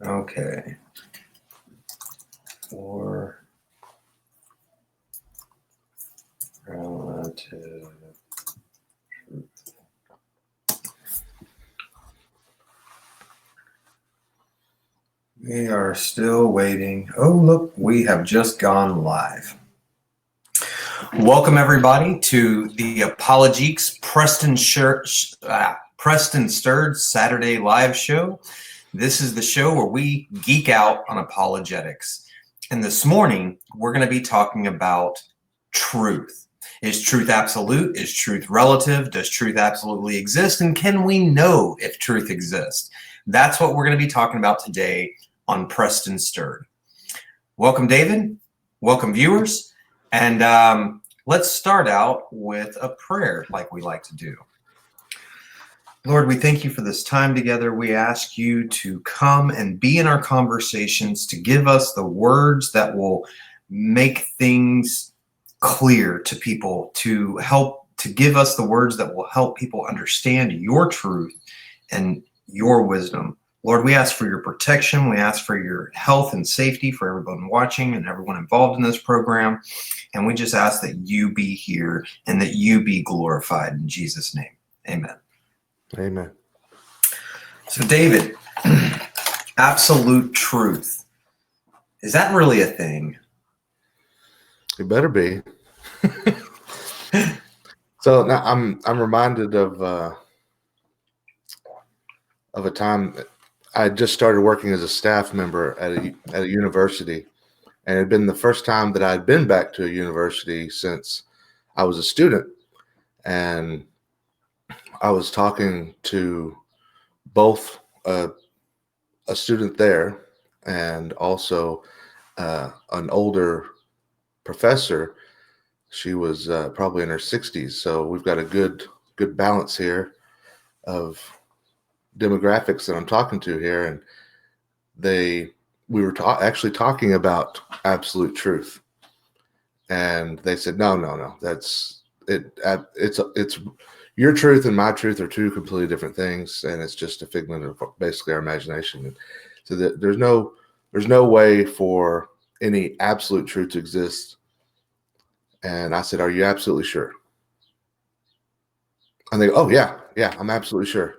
Okay. Or relative truth. We are still waiting. Oh, look, we have just gone live. Welcome, everybody, to the Apologeeks Preston Sturd Saturday live show. This is the show where we geek out on apologetics. And this morning, we're going to be talking about truth. Is truth absolute? Is truth relative? Does truth absolutely exist? And can we know if truth exists? That's what we're going to be talking about today on Preston Sturd. Welcome, David. Welcome, viewers. And let's start out with a prayer like we like to do. Lord, we thank you for this time together. We ask you to come and be in our conversations, to give us the words that will make things clear to people, to give us the words that will help people understand your truth and your wisdom. Lord, we ask for your protection. We ask for your health and safety for everyone watching and everyone involved in this program. And we just ask that you be here and that you be glorified in Jesus' name. Amen. Amen. So, David, absolute truth. Is that really a thing? It better be. So now I'm reminded of a time I just started working as a staff member at a university, and it had been the first time that I'd been back to a university since I was a student. And I was talking to both a student there and also an older professor. She was probably in her 60s, so we've got a good balance here of demographics that I'm talking to here, and we were actually talking about absolute truth, and they said no, that's it. It's your truth and my truth are two completely different things, and it's just a figment of basically our imagination. And so that there's no way for any absolute truth to exist. And I said, "Are you absolutely sure?" And they go, "Oh yeah, I'm absolutely sure."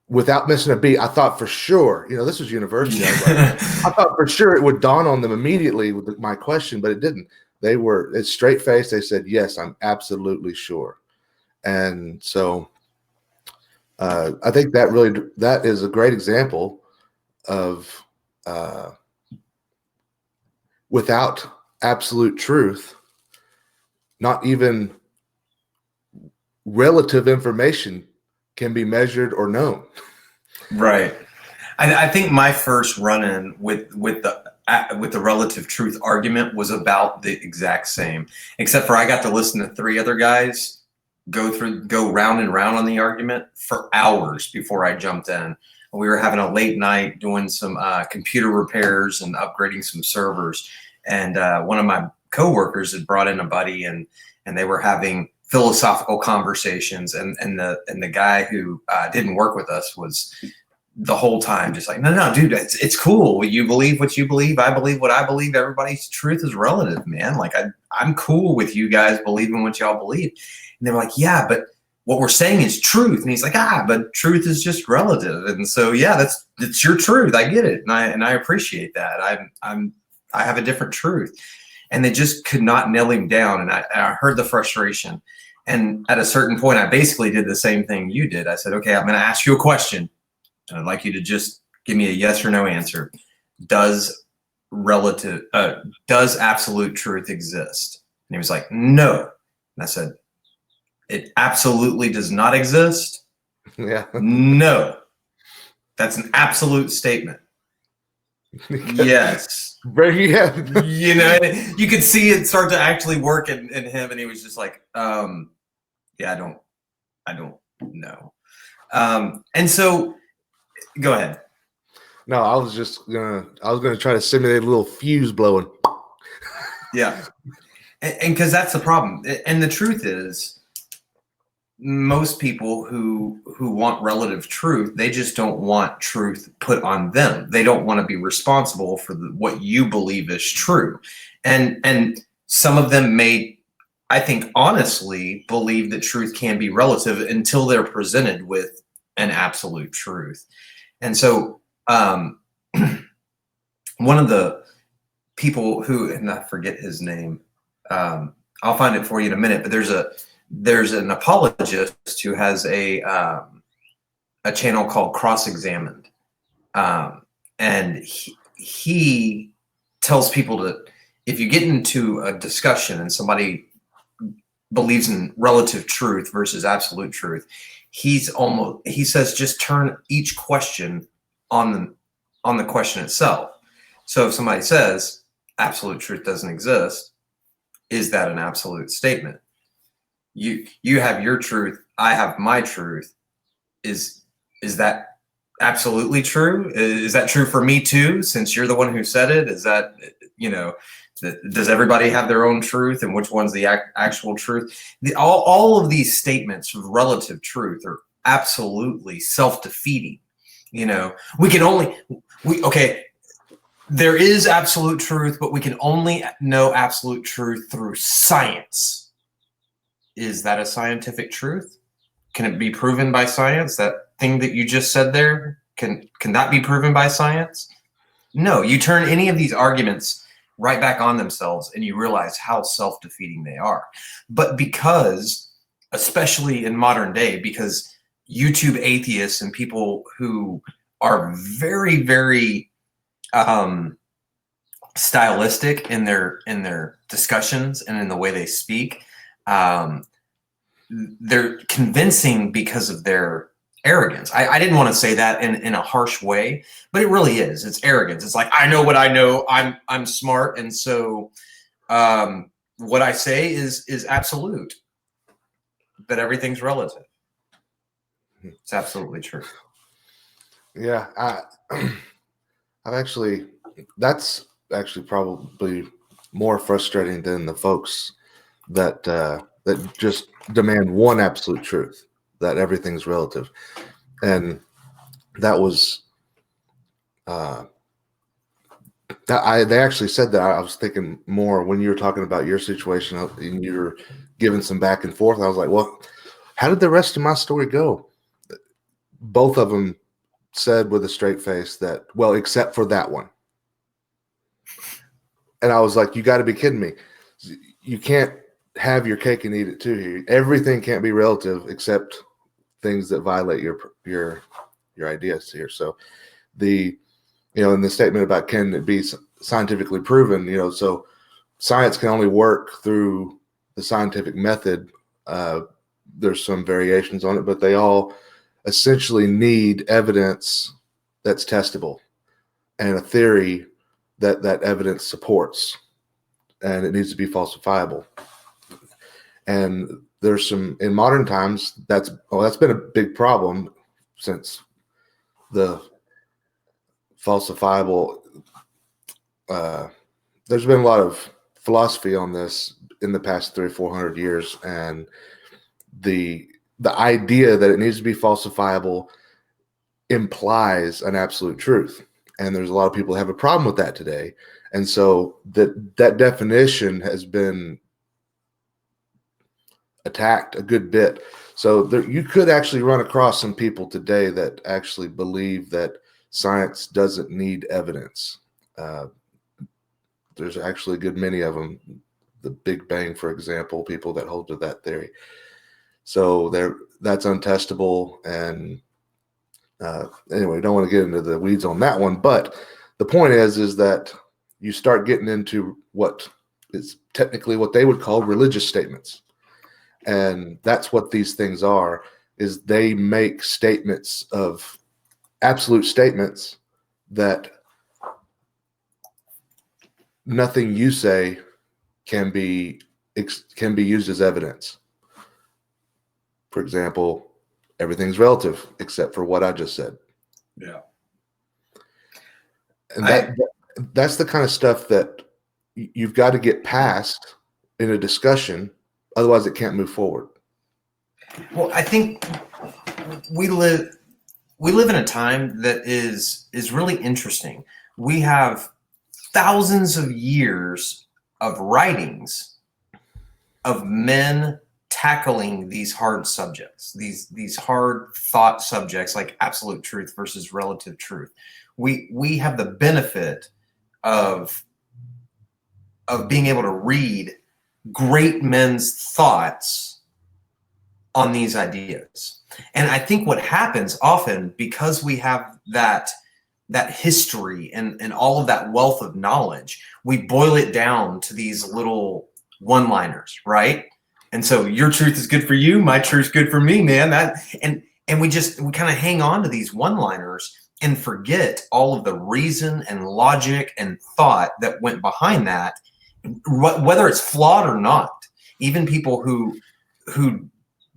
Without missing a beat, I thought for sure, this was university. I thought for sure it would dawn on them immediately with my question, but it didn't. It's straight face. They said, "Yes, I'm absolutely sure." And so I think that is a great example of without absolute truth, not even relative information can be measured or known. Right. I think my first run-in with the relative truth argument was about the exact same, except for I got to listen to three other guys go round and round on the argument for hours before I jumped in. We were having a late night doing some computer repairs and upgrading some servers, and one of my coworkers had brought in a buddy, and they were having philosophical conversations, and the guy who didn't work with us was the whole time just like, no, dude, it's cool. You believe what you believe. I believe what I believe. Everybody's truth is relative, man. Like I'm cool with you guys believing what y'all believe. And they were like, yeah, but what we're saying is truth. And he's like, but truth is just relative. And so, yeah, it's your truth. I get it. And I appreciate that. I have a different truth. And they just could not nail him down. And I heard the frustration. And at a certain point, I basically did the same thing you did. I said, okay, I'm going to ask you a question. And I'd like you to just give me a yes or no answer. Does absolute truth exist? And he was like, no. And I said, it absolutely does not exist? Yeah. No. That's an absolute statement. Yes. Yeah. You could see it start to actually work in him, and he was just like, yeah, I don't know. And so go ahead. No, I was gonna try to simulate a little fuse blowing. Yeah. And because that's the problem. And the truth is, most people who want relative truth, they just don't want truth put on them. They don't want to be responsible for what you believe is true. And some of them may, I think, honestly believe that truth can be relative until they're presented with an absolute truth. And so one of the people who, and I forget his name, I'll find it for you in a minute, but there's an apologist who has a channel called Cross Examined, and he tells people to, if you get into a discussion and somebody believes in relative truth versus absolute truth, he says just turn each question on the question itself. So if somebody says absolute truth doesn't exist, is that an absolute statement? You have your truth, I have my truth. Is that absolutely true? Is that true for me too, since you're the one who said it? Is that, does everybody have their own truth, and which one's the actual truth? All of these statements of relative truth are absolutely self-defeating. There is absolute truth, but we can only know absolute truth through science. Is that a scientific truth? Can it be proven by science? That thing that you just said there, can that be proven by science? No, you turn any of these arguments right back on themselves and you realize how self-defeating they are. But because, especially in modern day, because YouTube atheists and people who are very, very stylistic in their discussions and in the way they speak, they're convincing because of their arrogance. I didn't want to say that in a harsh way, but it really is. It's arrogance. It's like, I know what I know. I'm smart, and so what I say is absolute, but everything's relative. It's absolutely true. Yeah, that's actually probably more frustrating than the folks that just demand one absolute truth, that everything's relative. And that was they actually said that. I was thinking more when you were talking about your situation and you were giving some back and forth. I was like, well, how did the rest of my story go? Both of them said with a straight face that, well, except for that one. And I was like, you got to be kidding me. You can't have your cake and eat it too here. Everything can't be relative except things that violate your ideas here. So in the statement about can it be scientifically proven, so science can only work through the scientific method. There's some variations on it, but they all essentially need evidence that's testable and a theory that evidence supports, and it needs to be falsifiable. And there's some, in modern times, that's been a big problem since the falsifiable. There's been a lot of philosophy on this in the past 300 or 400 years, and the idea that it needs to be falsifiable implies an absolute truth. And there's a lot of people who have a problem with that today. And so that definition has been attacked a good bit. So you could actually run across some people today that actually believe that science doesn't need evidence. There's actually a good many of them. The Big Bang, for example, people that hold to that theory. So that's untestable. And anyway, don't want to get into the weeds on that one. But the point is that you start getting into what is technically what they would call religious statements. And that's what these things are, is they make statements of absolute statements that nothing you say can be used as evidence. For example, everything's relative except for what I just said. Yeah. And that's the kind of stuff that you've got to get past in a discussion. Otherwise, it can't move forward. Well, I think we live in a time that is really interesting. We have thousands of years of writings of men tackling these hard subjects, these hard thought subjects like absolute truth versus relative truth. We have the benefit of being able to read great men's thoughts on these ideas. And I think what happens often, because we have that history and all of that wealth of knowledge, we boil it down to these little one-liners, right? And so your truth is good for you, my truth's good for me, man. And we kind of hang on to these one-liners and forget all of the reason and logic and thought that went behind that, whether it's flawed or not. Even people who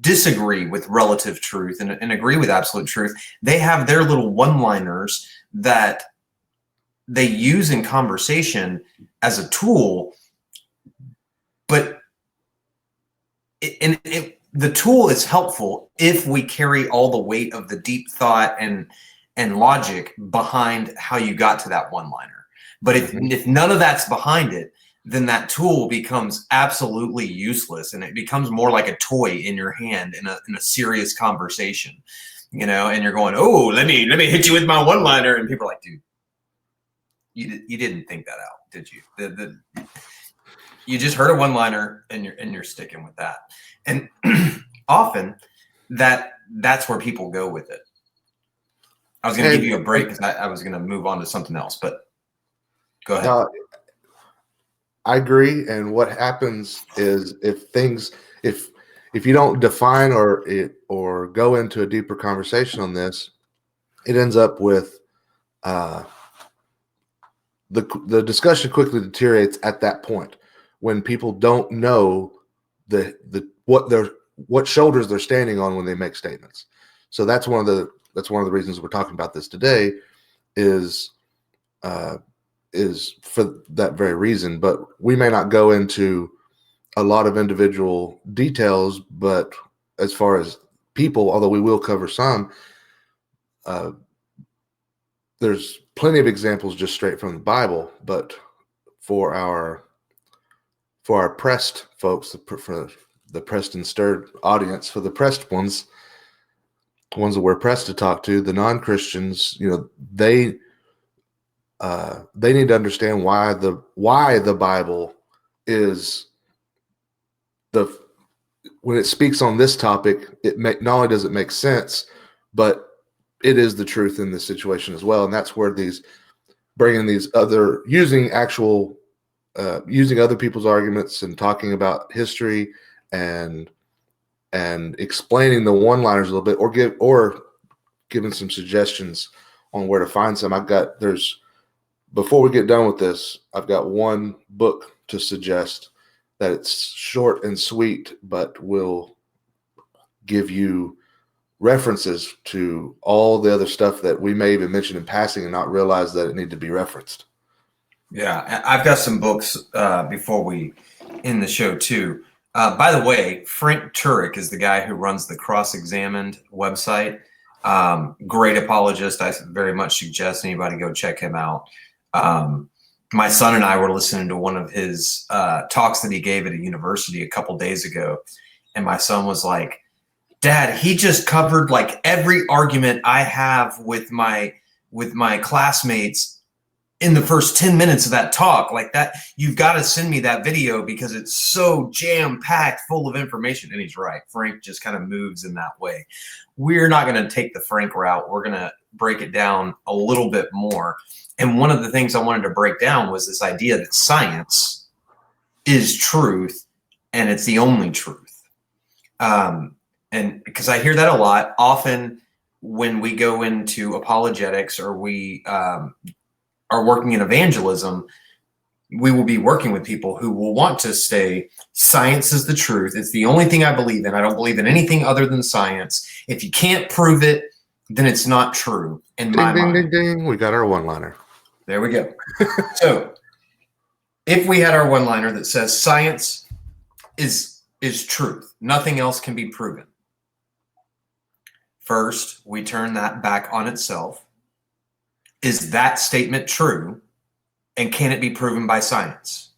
disagree with relative truth and agree with absolute truth, they have their little one-liners that they use in conversation as a tool, but the tool is helpful if we carry all the weight of the deep thought and logic behind how you got to that one-liner. But if none of that's behind it, then that tool becomes absolutely useless, and it becomes more like a toy in your hand in a serious conversation, and you're going, oh, let me hit you with my one-liner, and people are like, dude, you didn't think that out, did you? You just heard a one-liner and you're sticking with that. And often that's where people go with it. I was going to give you a break because I was going to move on to something else, but go ahead. I agree. And what happens is if you don't define or go into a deeper conversation on this, it ends up with the discussion quickly deteriorates at that point when people don't know what shoulders they're standing on when they make statements. So that's one of the reasons we're talking about this today is for that very reason. But we may not go into a lot of individual details, but as far as people, although we will cover some, there's plenty of examples just straight from the Bible. But for our pressed folks, for the pressed and stirred audience, for the pressed ones that we're pressed to talk to, the non-Christians, they need to understand why the Bible is when it speaks on this topic, not only does it make sense, but it is the truth in this situation as well. And that's where using other people's arguments and talking about history and explaining the one-liners a little bit, or giving some suggestions on where to find some. Before we get done with this, I've got one book to suggest that it's short and sweet, but will give you references to all the other stuff that we may even mention in passing and not realize that it needs to be referenced. Yeah, I've got some books before we end the show too. By the way, Frank Turek is the guy who runs the Cross-Examined website. Great apologist. I very much suggest anybody go check him out. My son and I were listening to one of his talks that he gave at a university a couple days ago, and my son was like, Dad, he just covered like every argument I have with my classmates in the first 10 minutes of that talk. Like that, you've got to send me that video because it's so jam-packed full of information. And he's right. Frank just kind of moves in that way. We're not going to take the Frank route. We're going to break it down a little bit more. And one of the things I wanted to break down was this idea that science is truth and it's the only truth. And because I hear that a lot, often when we go into apologetics or we are working in evangelism, we will be working with people who will want to say, science is the truth. It's the only thing I believe in. I don't believe in anything other than science. If you can't prove it, then it's not true in my mind. Ding, ding, ding. We got our one-liner. There we go. So if we had our one-liner that says science is truth, nothing else can be proven. First, we turn that back on itself. Is that statement true? And can it be proven by science?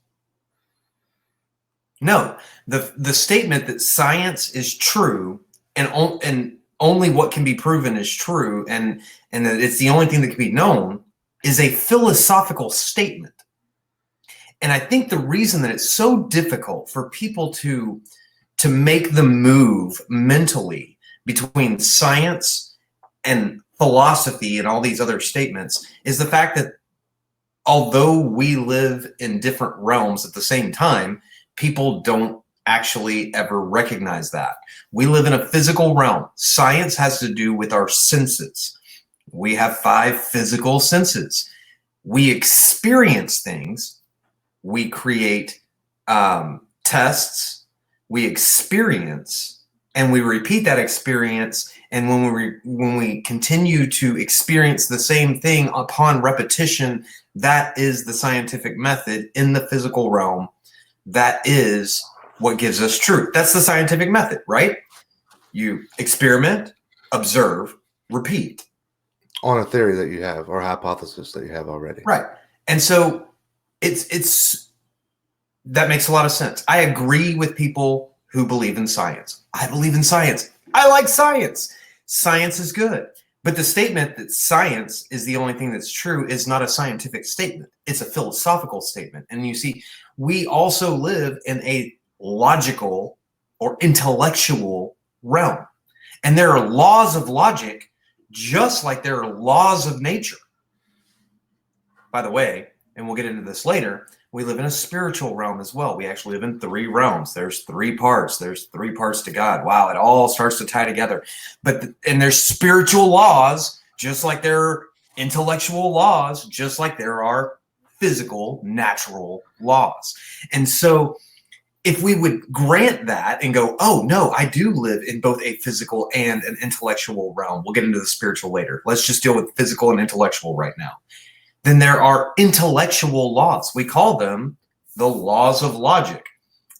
No. The statement that science is true and only what can be proven is true and that it's the only thing that can be known is a philosophical statement. And I think the reason that it's so difficult for people to make the move mentally between science and philosophy and all these other statements is the fact that although we live in different realms at the same time, people don't actually ever recognize that. We live in a physical realm. Science has to do with our senses. We have 5 physical senses. We experience things. We create tests. We experience, and we repeat that experience. And when we continue to experience the same thing upon repetition, that is the scientific method in the physical realm. That is what gives us truth. That's the scientific method, right? You experiment, observe, repeat. On a theory that you have or hypothesis that you have already. Right. And so it's that makes a lot of sense. I agree with people who believe in science. I believe in science. I like science. Science is good. But the statement that science is the only thing that's true is not a scientific statement. It's a philosophical statement. And you see, we also live in a logical or intellectual realm. And there are laws of logic just like there are laws of nature. By the way, and we'll get into this later, we live in a spiritual realm as well. We actually live in 3 realms. There's 3 parts. There's 3 parts to God. Wow, it all starts to tie together. And there's spiritual laws, just like there are intellectual laws, just like there are physical, natural laws. And so if we would grant that and go, oh, no, I do live in both a physical and an intellectual realm. We'll get into the spiritual later. Let's just deal with physical and intellectual right now. Then there are intellectual laws. We call them the laws of logic.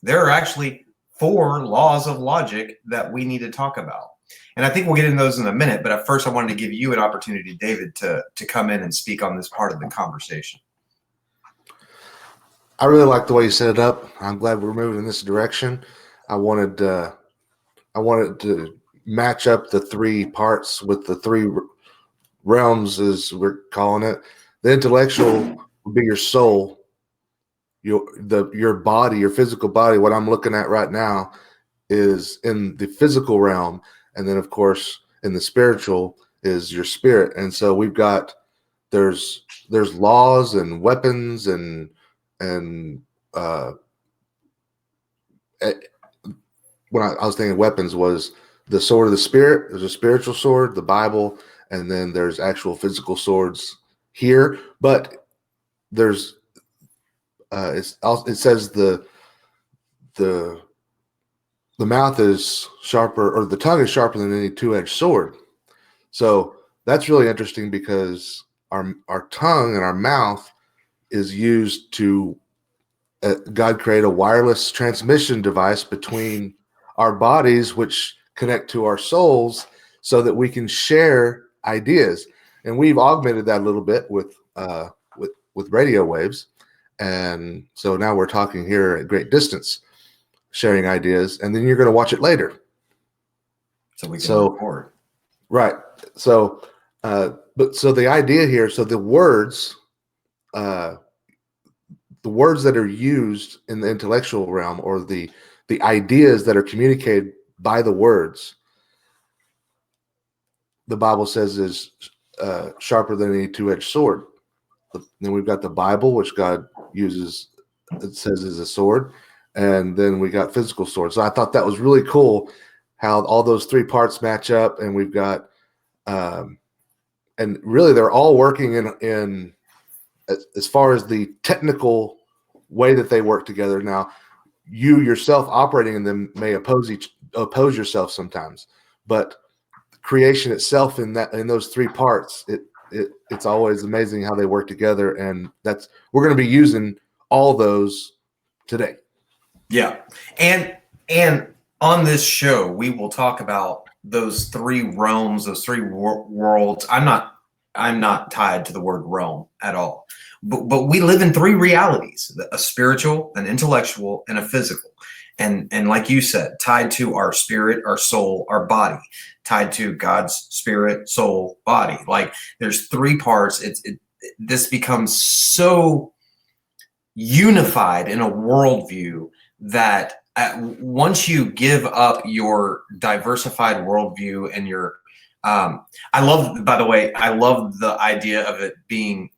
There are actually 4 laws of logic that we need to talk about. And I think we'll get into those in a minute. But at first, I wanted to give you an opportunity, David, to come in and speak on this part of the conversation. I really like the way you set it up. I'm glad we're moving in this direction. I wanted to match up the 3 parts with the 3 realms, as we're calling it. The intellectual would be your soul, your body, your physical body. What I'm looking at right now is in the physical realm, and then of course in the spiritual is your spirit. And so we've got there's laws and weapons and when I was thinking weapons was the sword of the spirit. There's a spiritual sword, the Bible, and then there's actual physical swords here. But there's it says the mouth is sharper, or the tongue is sharper than any 2-edged sword. So that's really interesting because our tongue and our mouth is used to God create a wireless transmission device between our bodies, which connect to our souls, so that we can share ideas. And we've augmented that a little bit with radio waves, and so now we're talking here at great distance, sharing ideas, and then you're going to watch it later. So we can record. Right. So, so the idea here, so the words that are used in the intellectual realm, or the ideas that are communicated by the words, the Bible says is sharper than any 2-edged sword. Then we've got the Bible, which God uses, it says is a sword. And then we got physical swords. So I thought that was really cool how all those 3 parts match up. And we've got, and really they're all working in as far as the technical way that they work together. Now, you yourself operating in them may oppose yourself sometimes, but creation itself in those 3 parts, it's always amazing how they work together. And we're going to be using all those today. Yeah. And a on this show, we will talk about those three realms, those three worlds. I'm not tied to the word realm at all, but we live in three realities: a spiritual, an intellectual, and a physical. And like you said, tied to our spirit, our soul, our body, tied to God's spirit, soul, body. Like there's three parts. This becomes so unified in a worldview that once you give up your diversified worldview and your I love, by the way, I love the idea of it being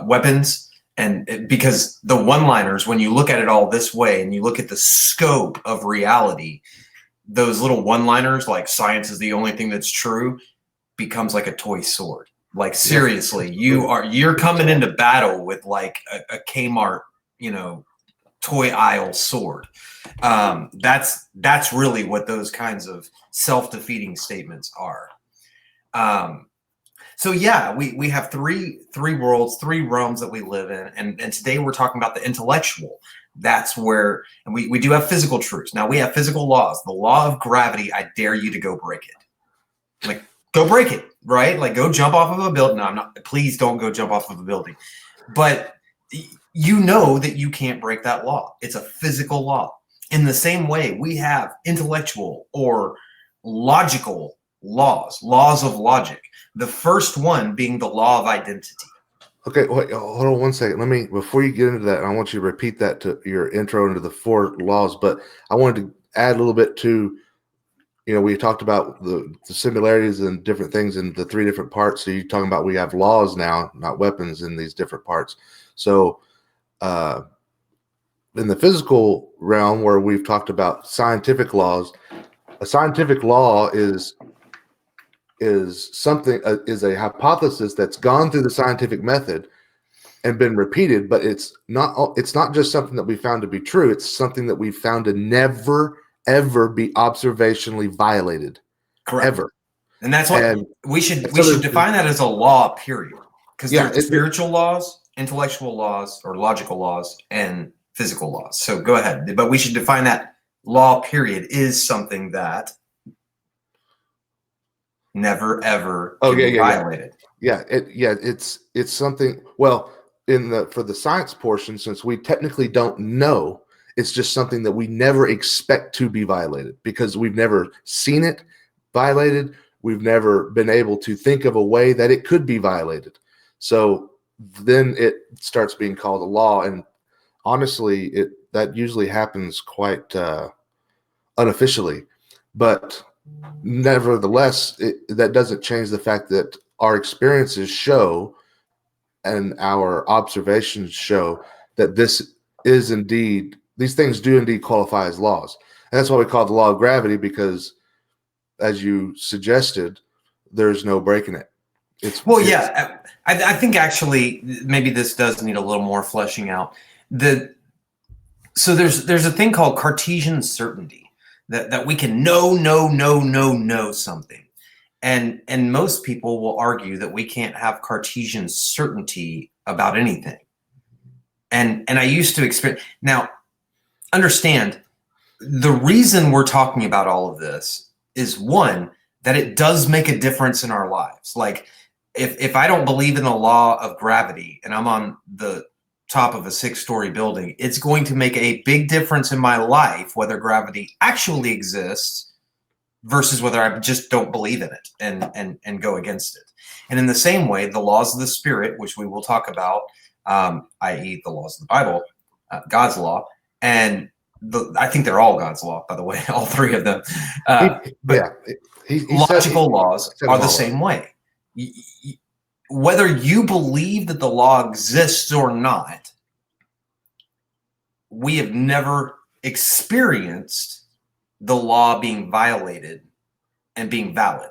weapons, and because the one-liners, when you look at it all this way and you look at the scope of reality, those little one-liners like science is the only thing that's true becomes like a toy sword. Like seriously, you're coming into battle with like a Kmart, toy aisle sword. That's really what those kinds of self-defeating statements are. So yeah, we have three worlds, three realms that we live in, and today we're talking about the intellectual. That's where, and we do have physical truths. Now we have physical laws. The law of gravity, I dare you to go break it. Like, go break it, right? Like, go jump off of a building. No, I'm not. Please don't go jump off of a building. But you know that you can't break that law. It's a physical law. In the same way, we have intellectual or logical laws of logic. The first one being the law of identity. Okay, wait, hold on one second. Before you get into that, I want you to repeat that to your intro into the four laws, but I wanted to add a little bit to, we talked about the similarities and different things in the three different parts. So you're talking about we have laws now, not weapons, in these different parts. So in the physical realm, where we've talked about scientific laws, a scientific law is a hypothesis that's gone through the scientific method and been repeated, but it's not just something that we found to be true. It's something that we found to never ever be observationally violated. Correct. Ever. And that's what we should define that as a law, period. Because there's spiritual laws, intellectual laws, or logical laws, and physical laws. So go ahead. But we should define that law, period, is something that never ever be violated. It's something, well, for the science portion, since we technically don't know, it's just something that we never expect to be violated because we've never seen it violated. We've never been able to think of a way that it could be violated. So then it starts being called a law. And honestly, that usually happens quite unofficially. But nevertheless, that doesn't change the fact that our experiences show and our observations show that these things do indeed qualify as laws. And that's why we call it the law of gravity, because as you suggested, there's no breaking it. I think actually maybe this does need a little more fleshing out. So there's a thing called Cartesian certainty that we can know something. And most people will argue that we can't have Cartesian certainty about anything. And I used to experience. Now, understand, the reason we're talking about all of this is, one, that it does make a difference in our lives. Like, if I don't believe in the law of gravity and I'm on the top of a 6-story building, it's going to make a big difference in my life whether gravity actually exists versus whether I just don't believe in it and go against it. And in the same way, the laws of the spirit, which we will talk about, i.e. the laws of the Bible, God's law, and I think they're all God's law, by the way, all three of them. Logical laws are the same way. Whether you believe that the law exists or not, we have never experienced the law being violated and being valid.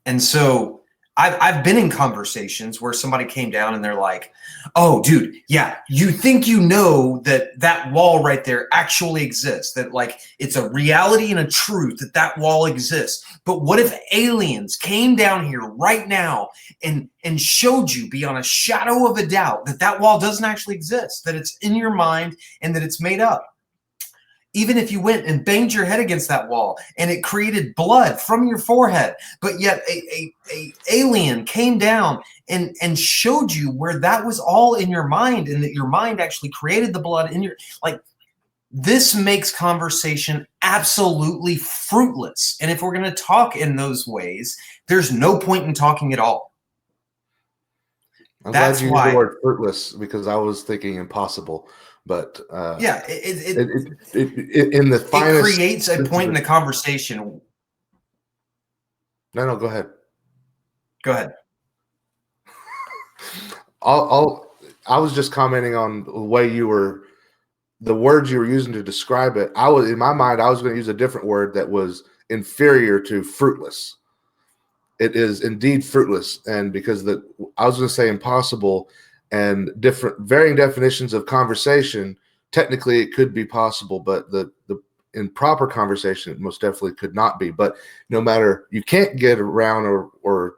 And so I've been in conversations where somebody came down and they're like, oh, dude, yeah, you think you know that wall right there actually exists, that like it's a reality and a truth that wall exists. But what if aliens came down here right now and showed you beyond a shadow of a doubt that wall doesn't actually exist, that it's in your mind and that it's made up? even if you went and banged your head against that wall and it created blood from your forehead, but yet a alien came down and showed you where that was all in your mind, and that your mind actually created the blood in your, like, this makes conversation absolutely fruitless. And if we're going to talk in those ways, there's no point in talking at all. I'm That's glad you why used the word fruitless, because I was thinking impossible. But yeah, in the it finest creates a point in the conversation. No, go ahead. Go ahead. I was just commenting on the way the words you were using to describe it. In my mind, I was going to use a different word that was inferior to fruitless. It is indeed fruitless, and because I was going to say impossible, and varying definitions of conversation. Technically, it could be possible, but in proper conversation, it most definitely could not be. But no matter, you can't get around, or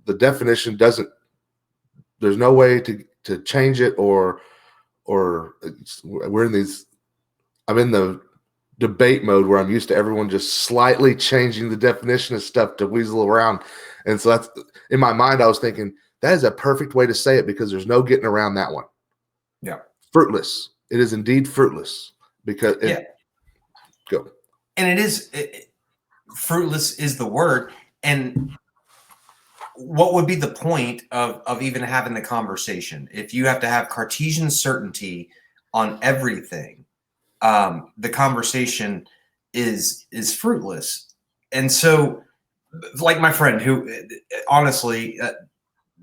the definition doesn't. There's no way to change it, or we're in these. I'm in the debate mode where I'm used to everyone just slightly changing the definition of stuff to weasel around. And so that's, in my mind, I was thinking that is a perfect way to say it, because there's no getting around that one. Yeah. Fruitless. It is indeed fruitless, because go. And fruitless is the word. And what would be the point of even having the conversation if you have to have Cartesian certainty on everything? The conversation is fruitless. And so, like my friend, who honestly,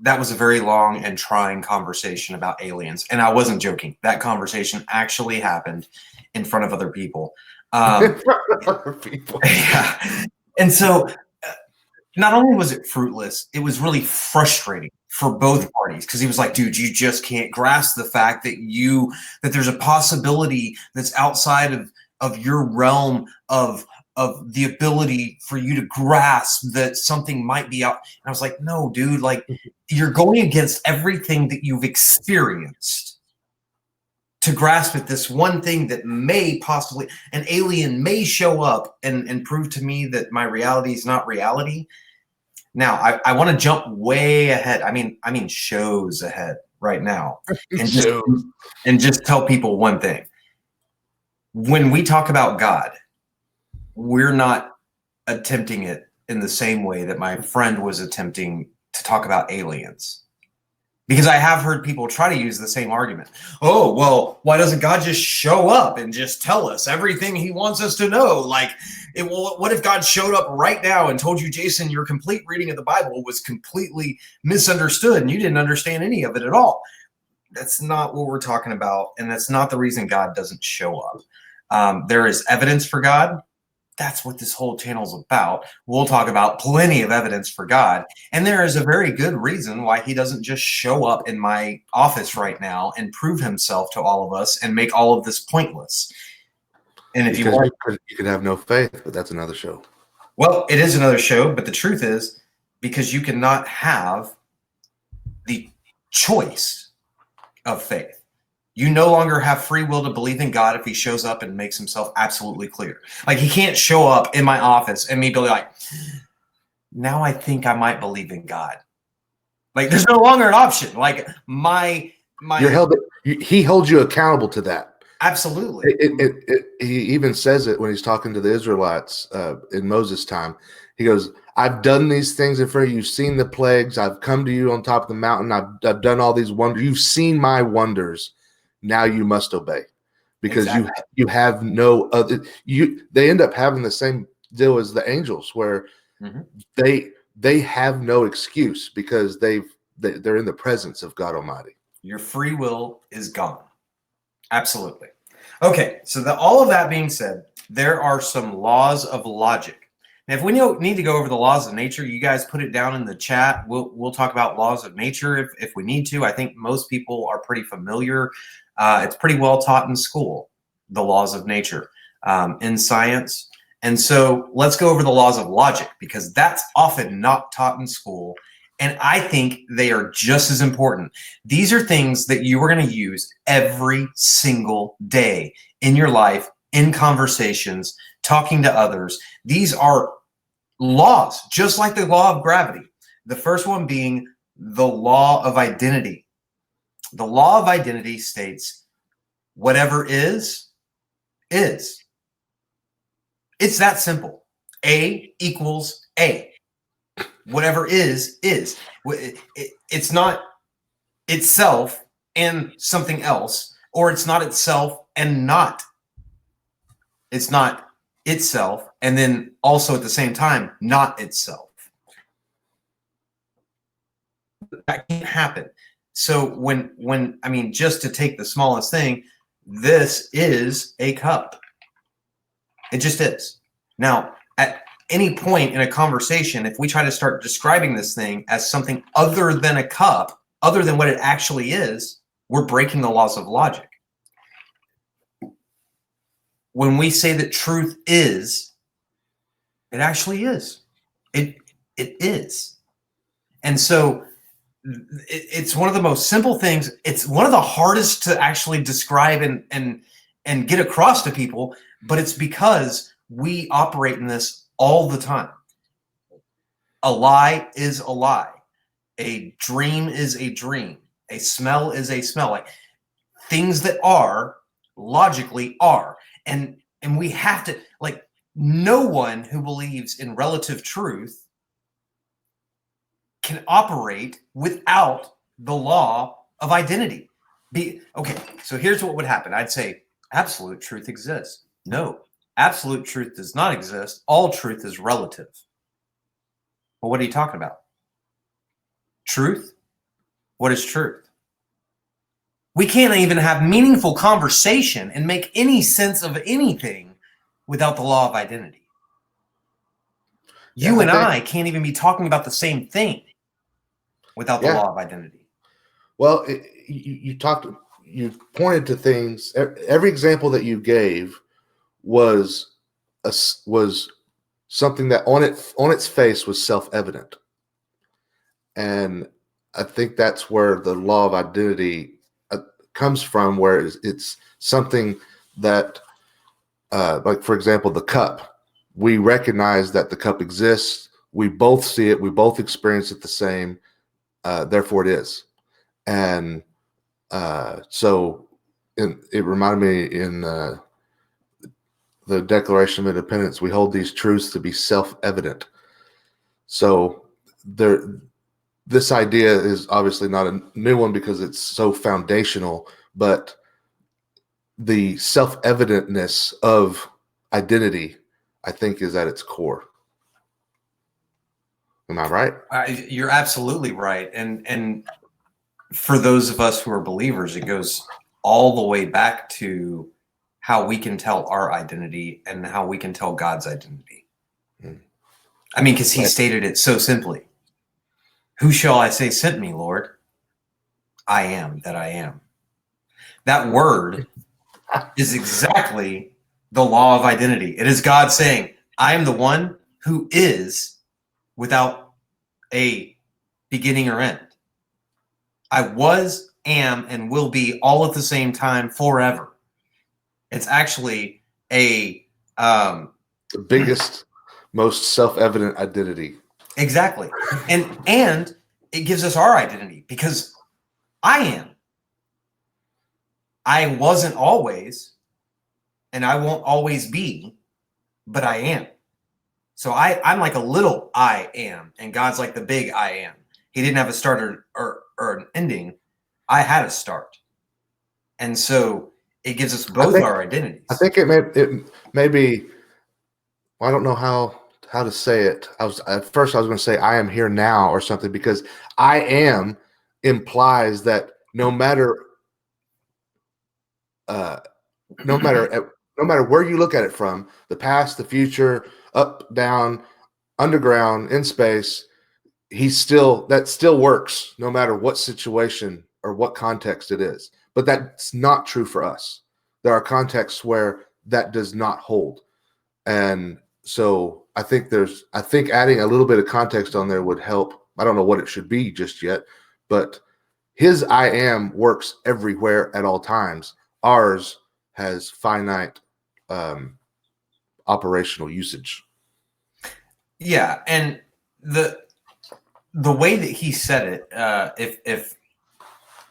that was a very long and trying conversation about aliens, and I wasn't joking. That conversation actually happened in front of other people. Yeah. And so, not only was it fruitless, it was really frustrating for both parties, because he was like, dude, you just can't grasp the fact that there's a possibility that's outside of your realm of the ability for you to grasp that something might be out. And I was like, no, dude, like, you're going against everything that you've experienced to grasp at this one thing that may possibly, an alien may show up and prove to me that my reality is not reality. Now, I want to jump way ahead. I mean, shows ahead right now, and just tell people one thing. When we talk about God, we're not attempting it in the same way that my friend was attempting to talk about aliens. Because I have heard people try to use the same argument. Oh, well, why doesn't God just show up and just tell us everything he wants us to know? Like, what if God showed up right now and told you, Jason, your complete reading of the Bible was completely misunderstood and you didn't understand any of it at all? That's not what we're talking about. And that's not the reason God doesn't show up. There is evidence for God. That's what this whole channel is about. We'll talk about plenty of evidence for God. And there is a very good reason why he doesn't just show up in my office right now and prove himself to all of us and make all of this pointless. And if you could have no faith, but that's another show. Well, it is another show, but the truth is, because you cannot have the choice of faith. You no longer have free will to believe in God if he shows up and makes himself absolutely clear. Like, he can't show up in my office and me be like, now I think I might believe in God. Like, there's no longer an option. Like, he holds you accountable to that. Absolutely. He even says it when he's talking to the Israelites in Moses' time. He goes, I've done these things in front of you. You've seen the plagues. I've come to you on top of the mountain. I've done all these wonders. You've seen my wonders. Now you must obey, because you have no other. They end up having the same deal as the angels, where they have no excuse, because they're in the presence of God Almighty. Your free will is gone. Absolutely. Okay, so all of that being said, there are some laws of logic. Now, if we need to go over the laws of nature, you guys put it down in the chat. We'll talk about laws of nature if we need to. I think most people are pretty familiar. It's pretty well taught in school, the laws of nature, in science. And so let's go over the laws of logic, because that's often not taught in school. And I think they are just as important. These are things that you are going to use every single day in your life, in conversations, talking to others. These are laws, just like the law of gravity. The first one being the law of identity. The law of identity states whatever is. It's that simple. A equals A. Whatever is. It's not itself and something else, or it's not itself and not. It's not itself and then also at the same time not itself. That can't happen. So when I mean, just to take the smallest thing, this is a cup. It just is. Now, at any point in a conversation, if we try to start describing this thing as something other than a cup, other than what it actually is, we're breaking the laws of logic. When we say that truth is, it actually is. It is. And so it's one of the most simple things. It's one of the hardest to actually describe and get across to people, but it's because we operate in this all the time. A lie is a lie. A dream is a dream. A smell is a smell. Like things that are logically are. And we have to, like, no one who believes in relative truth can operate without the law of identity. Okay, so here's what would happen. I'd say absolute truth exists. No, absolute truth does not exist. All truth is relative. Well, what are you talking about? Truth? What is truth? We can't even have meaningful conversation and make any sense of anything without the law of identity. You and I can't even be talking about the same thing without the law of identity. Well, you pointed to things. Every example that you gave was something that on its face was self-evident, and I think that's where the law of identity comes from, where it's something that, like for example, the cup. We recognize that the cup exists. We both see it. We both experience it the same. Therefore, it is. And so it reminded me in the Declaration of Independence, we hold these truths to be self-evident. So this idea is obviously not a new one because it's so foundational, but the self-evidentness of identity, I think, is at its core. Am I right? You're absolutely right. And for those of us who are believers, it goes all the way back to how we can tell our identity and how we can tell God's identity. I mean, because he stated it so simply. Who shall I say sent me, Lord? I am that I am. That word is exactly the law of identity. It is God saying, I am the one who is without a beginning or end. I was, am, and will be all at the same time forever. It's actually the biggest, most self-evident identity. Exactly. And it gives us our identity because I am. I wasn't always, and I won't always be, but I am. So I'm like a little I am, and God's like the big I am. He didn't have a start or an ending. I had a start. And so it gives us both our identities. I think it may be, I don't know how to say it. At first I was going to say I am here now or something, because I am implies that no matter where you look at it from, the past, the future, up, down, underground, in space, that still works no matter what situation or what context it is. But that's not true for us. There are contexts where that does not hold. And so I think adding a little bit of context on there would help. I don't know what it should be just yet, but his I am works everywhere at all times. Ours has finite operational usage. Yeah, and the way that he said it,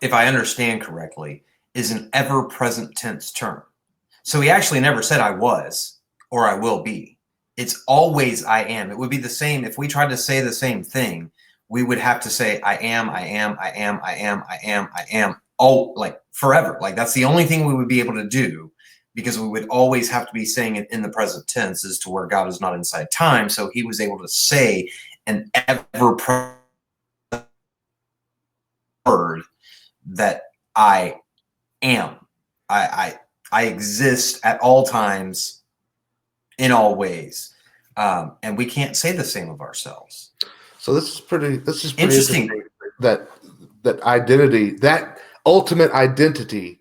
if I understand correctly, is an ever-present tense term. So he actually never said I was or I will be. It's always I am. It would be the same if we tried to say the same thing. We would have to say I am, I am, I am, I am, I am, I am, all like forever. Like that's the only thing we would be able to do, because we would always have to be saying it in the present tense, as to where God is not inside time. So he was able to say an ever-present word that I am. I exist at all times, in all ways, and we can't say the same of ourselves. So this is pretty Interesting. That identity, that ultimate identity.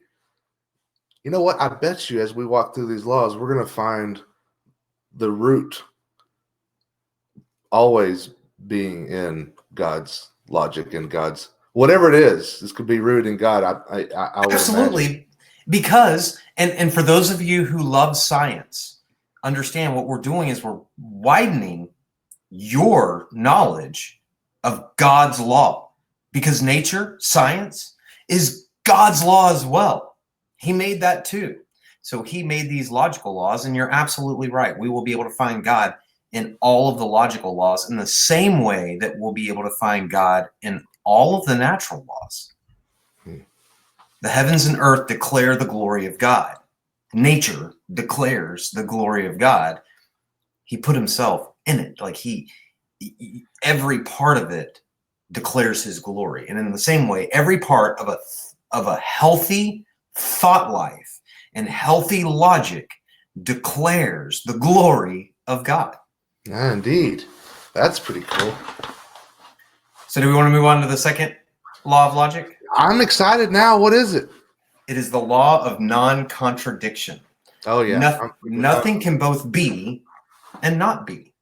You know what? I bet you, as we walk through these laws, we're going to find the root always being in God's logic and God's whatever it is. This could be rooted in God. I would Absolutely, imagine. because and for those of you who love science, understand what we're doing is we're widening your knowledge of God's law, because nature, science, is God's law as well. He made that too. So he made these logical laws, and you're absolutely right. We will be able to find God in all of the logical laws in the same way that we'll be able to find God in all of the natural laws. The heavens and earth declare the glory of God. Nature declares the glory of God. He put himself in it. Like every part of it declares his glory. And in the same way, every part of a healthy thought life and healthy logic declares the glory of God. Yeah, indeed. That's pretty cool. So do we want to move on to the second law of logic? I'm excited now. What is it? It is the law of non-contradiction. Oh, yeah. Nothing can both be and not be.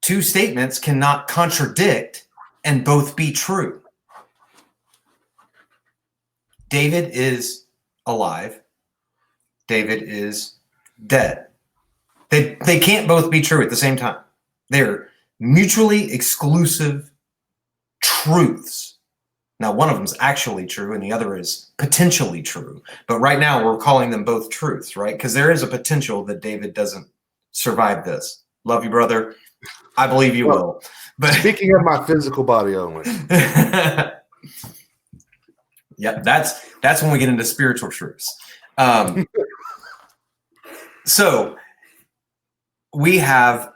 Two statements cannot contradict and both be true. David is alive. David is dead. They can't both be true at the same time. They're mutually exclusive truths. Now, one of them is actually true and the other is potentially true. But right now we're calling them both truths, right? Because there is a potential that David doesn't survive this. Love you, brother. I believe you will. But speaking of my physical body only. Yeah, that's when we get into spiritual truths. So we have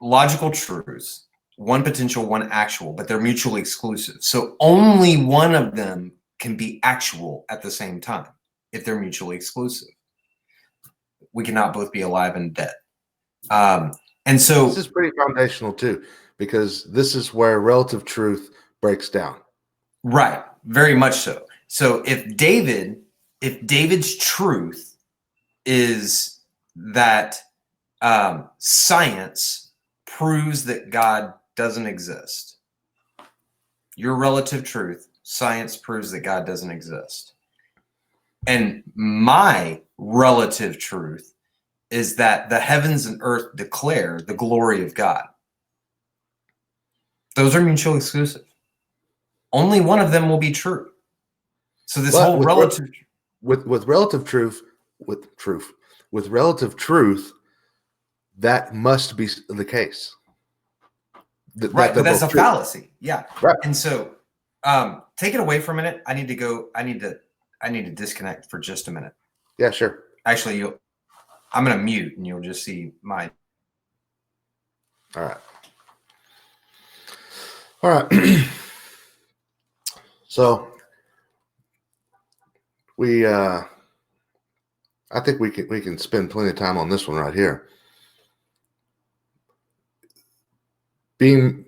logical truths, one potential, one actual, but they're mutually exclusive. So only one of them can be actual at the same time if they're mutually exclusive. We cannot both be alive and dead. And so this is pretty foundational too, because this is where relative truth breaks down. Right, very much so. So if David's truth is that science proves that God doesn't exist, your relative truth, science proves that God doesn't exist. And my relative truth is that the heavens and earth declare the glory of God. Those are mutually exclusive. Only one of them will be true. So this whole relative with relative truth, that must be the case. Right, but that's a fallacy. Yeah. Right. And so take it away for a minute. I need to disconnect for just a minute. Yeah, sure. Actually, I'm going to mute and you'll just see my. All right. So I think we can spend plenty of time on this one right here. Being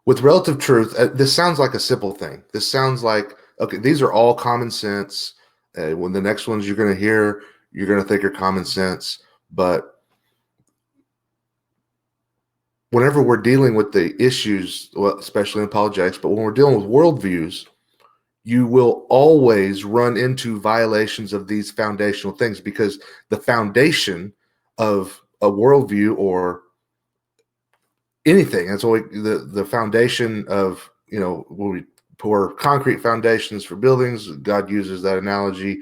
with relative truth, this sounds like a simple thing. This sounds like, okay, these are all common sense. When the next ones you're going to hear, you're going to think are common sense. But whenever we're dealing with the issues, well, especially in apologetics, but when we're dealing with worldviews, you will always run into violations of these foundational things, because the foundation of a worldview or anything, that's always the foundation of, when we pour concrete foundations for buildings, God uses that analogy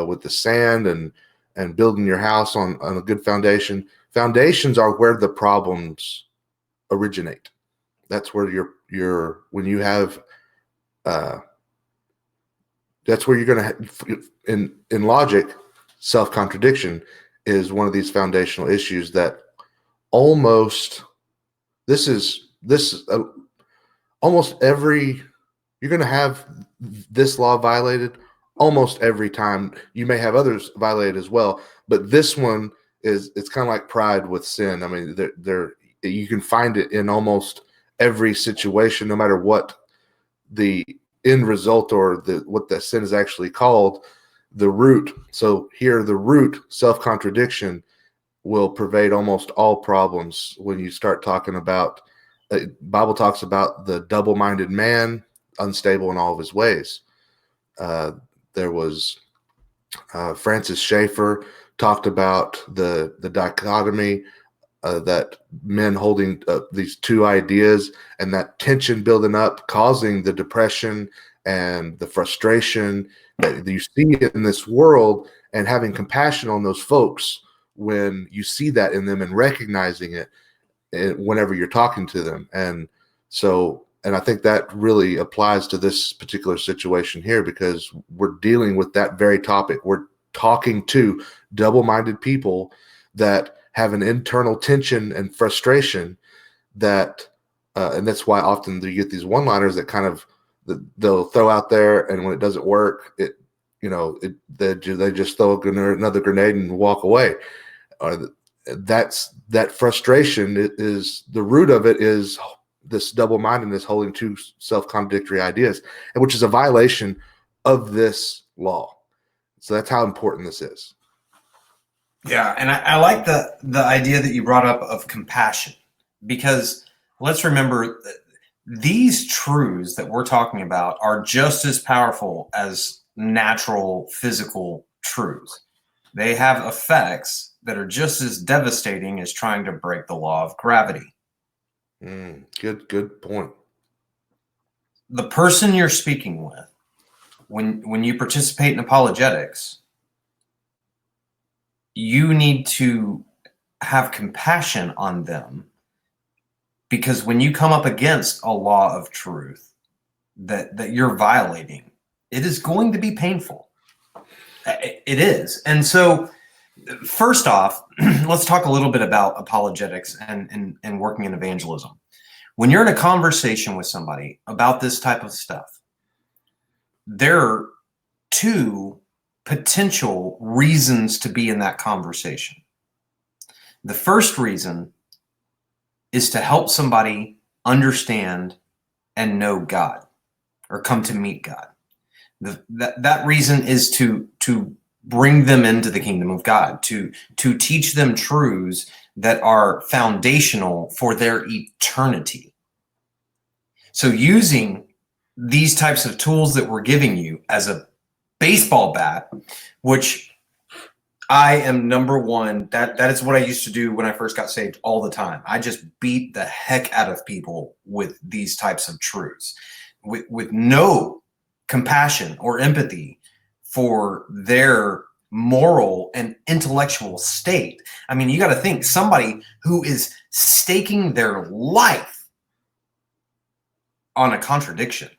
with the sand and building your house on a good foundation. Foundations are where the problems originate. That's where when you have that's where you're going to in logic, self-contradiction is one of these foundational issues that almost almost every, you're going to have this law violated almost every time. You may have others violated as well, but this one it's kind of like pride with sin. I mean, you can find it in almost every situation, no matter what the end result or what the sin is actually called, the root. So here, the root, self-contradiction, will pervade almost all problems. When you start talking about, Bible talks about the double-minded man, unstable in all of his ways. There was Francis Schaeffer talked about the dichotomy, that men holding these two ideas, and that tension building up, causing the depression and the frustration that you see in this world, and having compassion on those folks when you see that in them and recognizing it whenever you're talking to them. And I think that really applies to this particular situation here, because we're dealing with that very topic. We're talking to double-minded people that have an internal tension and frustration and that's why often you get these one-liners that kind of they'll throw out there, and when it doesn't work, they just throw another grenade and walk away. That frustration is the root of it, is this double-mindedness, holding two self-contradictory ideas, and which is a violation of this law. So that's how important this is. Yeah, and I like the idea that you brought up of compassion, because let's remember that these truths that we're talking about are just as powerful as natural physical truths. They have effects that are just as devastating as trying to break the law of gravity. Good point. The person you're speaking with, when you participate in apologetics, you need to have compassion on them, because when you come up against a law of truth that you're violating, it is going to be painful. It is. And so first off, let's talk a little bit about apologetics and working in evangelism. When you're in a conversation with somebody about this type of stuff, there are two potential reasons to be in that conversation. The first reason is to help somebody understand and know God, or come to meet God. That reason is to bring them into the kingdom of God, to teach them truths that are foundational for their eternity. So using these types of tools that we're giving you as a baseball bat, which I am number one, that is what I used to do when I first got saved all the time. I just beat the heck out of people with these types of truths, with no compassion or empathy for their moral and intellectual state. I mean, you got to think, somebody who is staking their life on a contradiction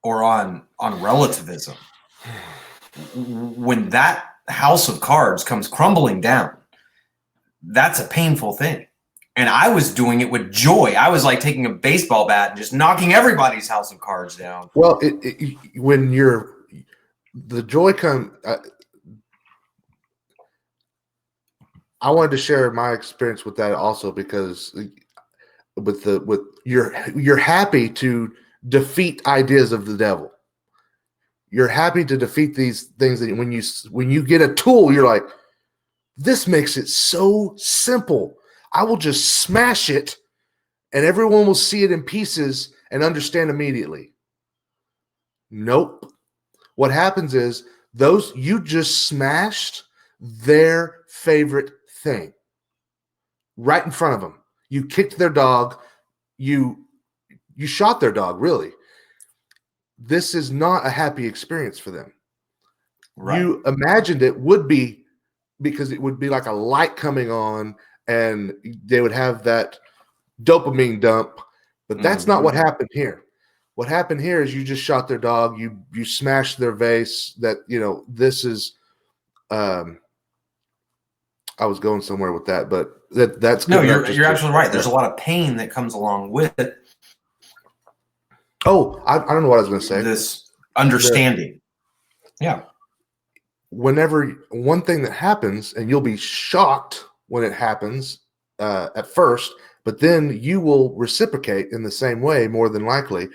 or on relativism, when that house of cards comes crumbling down, that's a painful thing. And I was doing it with joy. I was like taking a baseball bat and just knocking everybody's house of cards down. Well, when the joy comes, I wanted to share my experience with that also, because you're happy to defeat ideas of the devil. You're happy to defeat these things, that when you get a tool, you're like, this makes it so simple. I will just smash it and everyone will see it in pieces and understand immediately. Nope. What happens is you just smashed their favorite thing right in front of them. You kicked their dog. You shot their dog, really. This is not a happy experience for them. Right. You imagined it would be, because it would be like a light coming on and they would have that dopamine dump, but that's not what happened here. What happened here is you just shot their dog. You smashed their vase. That, this is, I was going somewhere with that, but that's no. You're absolutely right. There's a lot of pain that comes along with it. Oh, I don't know what I was going to say. This understanding. Yeah. Whenever one thing that happens, and you'll be shocked when it happens at first, but then you will reciprocate in the same way, more than likely.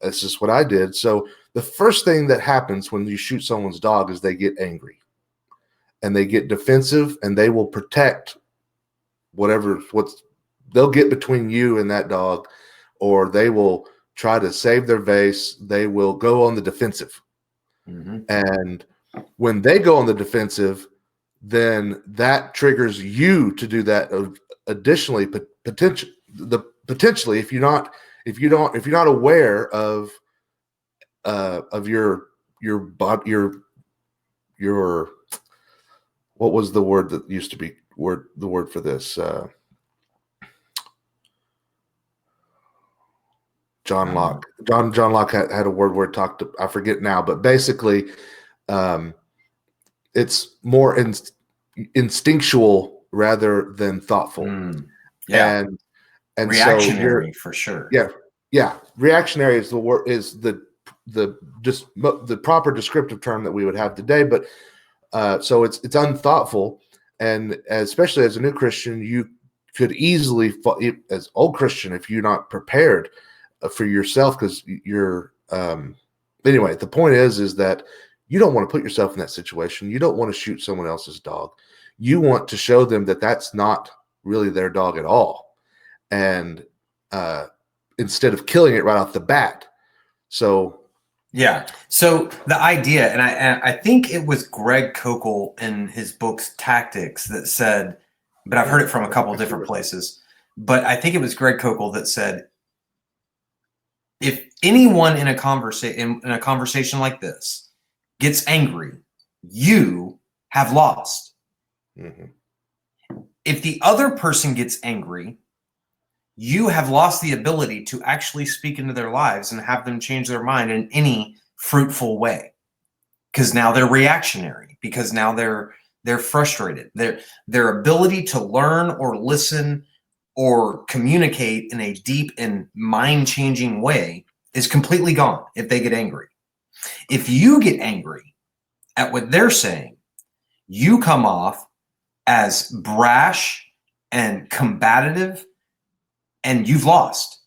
That's just what I did. So the first thing that happens when you shoot someone's dog is they get angry and they get defensive, and they will protect they'll get between you and that dog, or they will try to save their vase. They will go on the defensive. And when they go on the defensive, then that triggers you to do that. Additionally, potentially, if you're not aware of your what was the word that used to be the word for this? John Locke. John Locke had a word where it talked. I forget now, but basically, it's more instinctual rather than thoughtful. Yeah, and reactionary, so for sure. Yeah. Reactionary is the word, is the proper descriptive term that we would have today. But so it's unthoughtful, and especially as a new Christian, you could easily, as old Christian, if you're not prepared for yourself, because you're anyway. The point is that you don't want to put yourself in that situation. You don't want to shoot someone else's dog. You want to show them that that's not really their dog at all, and instead of killing it right off the bat. So yeah. So the idea, and I think it was Greg Kokel in his books Tactics that said, but I've heard it from a couple of different places, but I think it was Greg Kokel that said, if anyone in a conversation like this gets angry, you have lost. If the other person gets angry, you have lost the ability to actually speak into their lives and have them change their mind in any fruitful way. Because now they're reactionary, because now they're frustrated. Their ability to learn or listen or communicate in a deep and mind-changing way is completely gone if they get angry. If you get angry at what they're saying, you come off as brash and combative, and you've lost.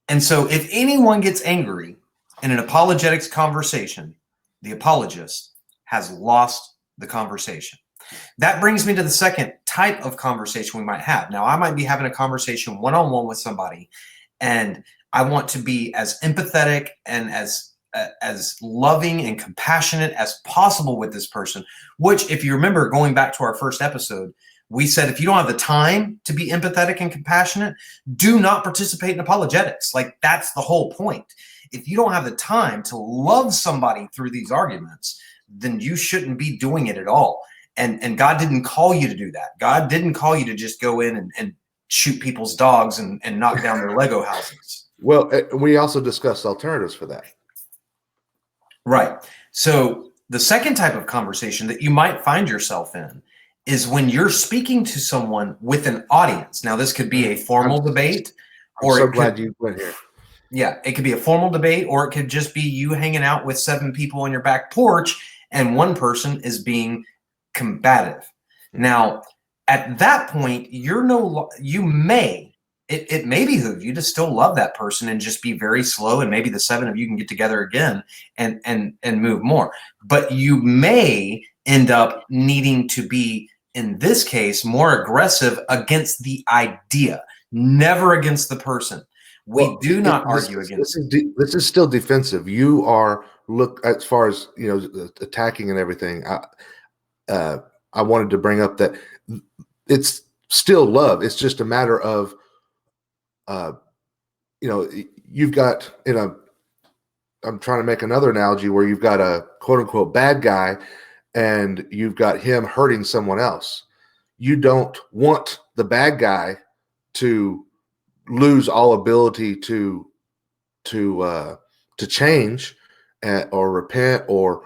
And so if anyone gets angry in an apologetics conversation, the apologist has lost the conversation. That brings me to the second type of conversation we might have. Now, I might be having a conversation one-on-one with somebody, and I want to be as empathetic and as loving and compassionate as possible with this person, which, if you remember, going back to our first episode, we said, if you don't have the time to be empathetic and compassionate, do not participate in apologetics. Like, that's the whole point. If you don't have the time to love somebody through these arguments, then you shouldn't be doing it at all. And God didn't call you to do that. God didn't call you to just go in and shoot people's dogs and knock down their Lego houses. Well, we also discussed alternatives for that. Right. So the second type of conversation that you might find yourself in is when you're speaking to someone with an audience. Now, this could be a formal debate. I'm so glad you went here. Yeah, it could be a formal debate, or it could just be you hanging out with 7 people on your back porch and one person is being combative. Now, at that point, it may behoove you to still love that person and just be very slow, and maybe the 7 of you can get together again and move more. But you may end up needing to be, in this case, more aggressive against the idea, never against the person. We do not this, argue this against. is this is still defensive. You are look as far as attacking and everything. I wanted to bring up that it's still love. It's just a matter of you've got I'm trying to make another analogy where you've got a quote unquote bad guy and you've got him hurting someone else. You don't want the bad guy to lose all ability to change or repent or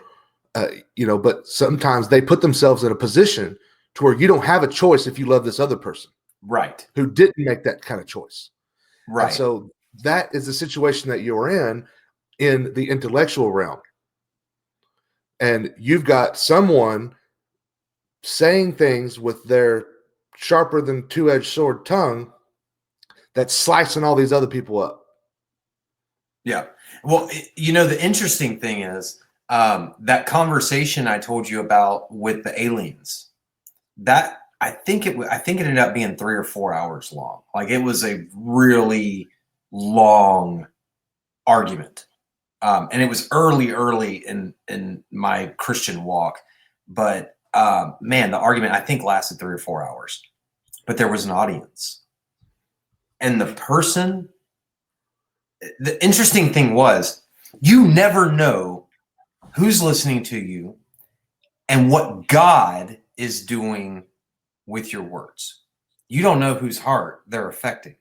but sometimes they put themselves in a position to where you don't have a choice if you love this other person Right. who didn't make that kind of choice. Right. And so that is the situation that you're in the intellectual realm. And you've got someone saying things with their sharper than two-edged sword tongue that's slicing all these other people up. Yeah. Well, the interesting thing is that conversation I told you about with the aliens, that I think it ended up being 3 or 4 hours long. Like, it was a really long argument. And it was early in my Christian walk. But man, the argument I think lasted 3 or 4 hours. But there was an audience. And the interesting thing was, you never know who's listening to you and what God is doing with your words. You don't know whose heart they're affecting.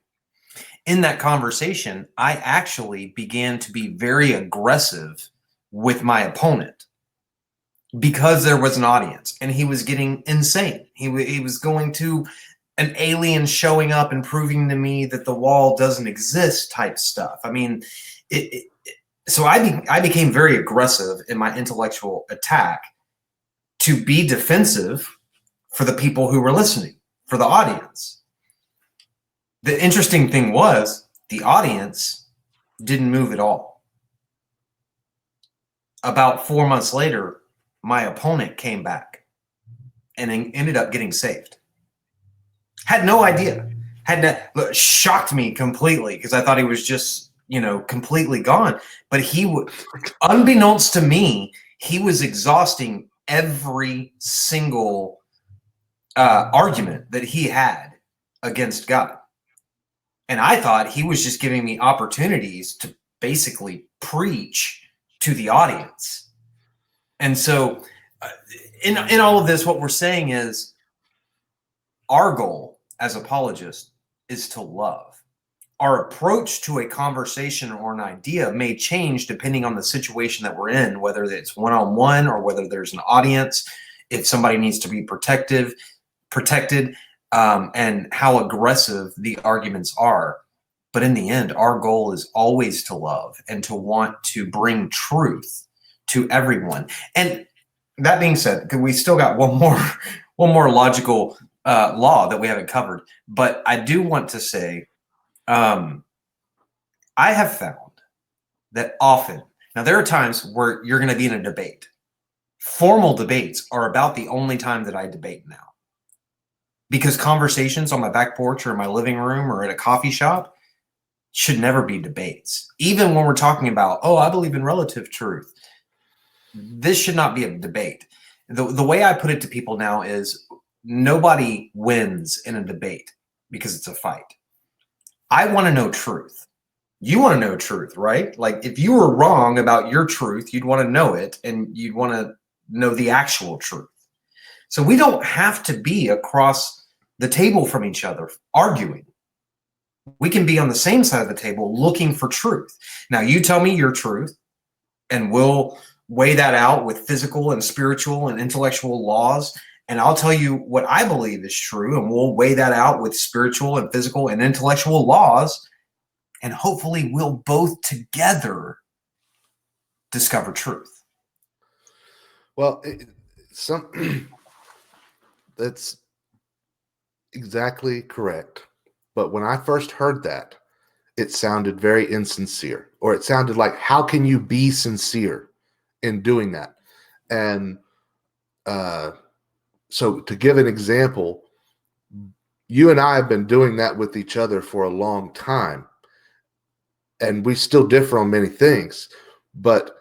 In that conversation, I actually began to be very aggressive with my opponent because there was an audience and he was getting insane. He was going to an alien showing up and proving to me that the wall doesn't exist type stuff. I mean, so I became very aggressive in my intellectual attack to be defensive for the people who were listening, for the audience. The interesting thing was the audience didn't move at all. About 4 months later, my opponent came back and ended up getting saved. Had no idea. Shocked me completely because I thought he was just, completely gone. But unbeknownst to me, he was exhausting every single argument that he had against God. And I thought he was just giving me opportunities to basically preach to the audience. And so in all of this, what we're saying is our goal as apologists is to love. Our approach to a conversation or an idea may change depending on the situation that we're in, whether it's one-on-one or whether there's an audience, if somebody needs to be protected, and how aggressive the arguments are. But in the end, our goal is always to love and to want to bring truth to everyone. And that being said, because we still got one more logical law that we haven't covered, but I do want to say, I have found that often, now there are times where you're going to be in a debate. Formal debates are about the only time that I debate now. Because conversations on my back porch or in my living room or at a coffee shop should never be debates. Even when we're talking about, I believe in relative truth. This should not be a debate. The way I put it to people now is nobody wins in a debate because it's a fight. I want to know truth. You want to know truth, right? Like, if you were wrong about your truth, you'd want to know it and you'd want to know the actual truth. So we don't have to be across the table from each other arguing. We can be on the same side of the table looking for truth. Now, you tell me your truth and we'll weigh that out with physical and spiritual and intellectual laws. And I'll tell you what I believe is true, and we'll weigh that out with spiritual and physical and intellectual laws. And hopefully we'll both together discover truth. Well, that's exactly correct. But when I first heard that, it sounded very insincere, or it sounded like, how can you be sincere in doing that? And so to give an example, you and I have been doing that with each other for a long time. and we still differ on many things, but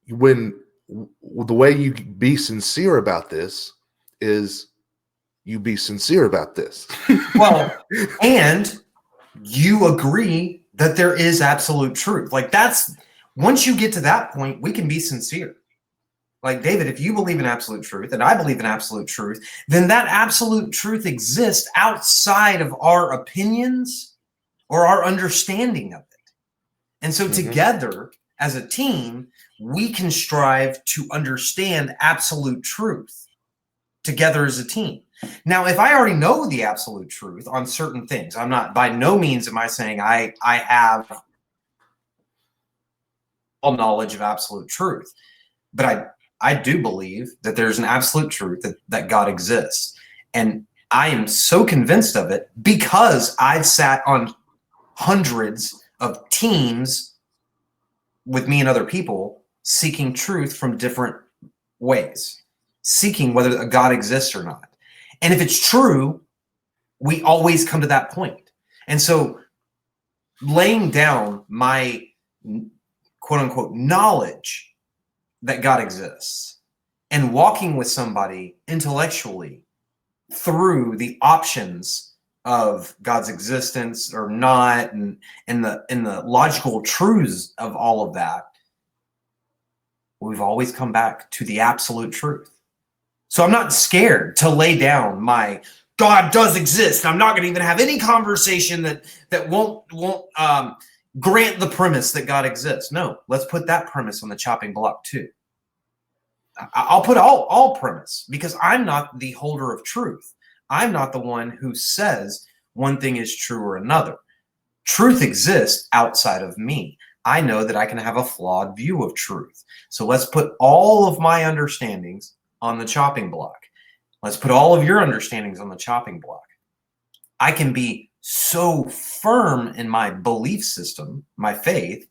when the way you be sincere about this is you be sincere about this. Well, and you agree that there is absolute truth. Like that's, once you get to that point, we can be sincere. Like, David, if you believe in absolute truth and I believe in absolute truth, then that absolute truth exists outside of our opinions or our understanding of it. And so together as a team, we can strive to understand absolute truth together as a team. Now, if I already know the absolute truth on certain things, I'm not, by no means am I saying I have all knowledge of absolute truth, but I do believe that there's an absolute truth that God exists. And I am so convinced of it because I've sat on hundreds of teams with me and other people seeking truth from different ways, seeking whether a God exists or not. And if it's true, we always come to that point. And so laying down my quote unquote knowledge that God exists and walking with somebody intellectually through the options of God's existence or not, and the logical truths of all of that, we've always come back to the absolute truth. So I'm not scared to lay down my God does exist. I'm not going to even have any conversation that won't grant the premise that God exists. No, let's put that premise on the chopping block too. I'll put all premise, because I'm not the holder of truth. I'm not the one who says one thing is true or another. Truth exists outside of me. I know that I can have a flawed view of truth. So let's put all of my understandings on the chopping block. Let's put all of your understandings on the chopping block. I can be so firm in my belief system, my faith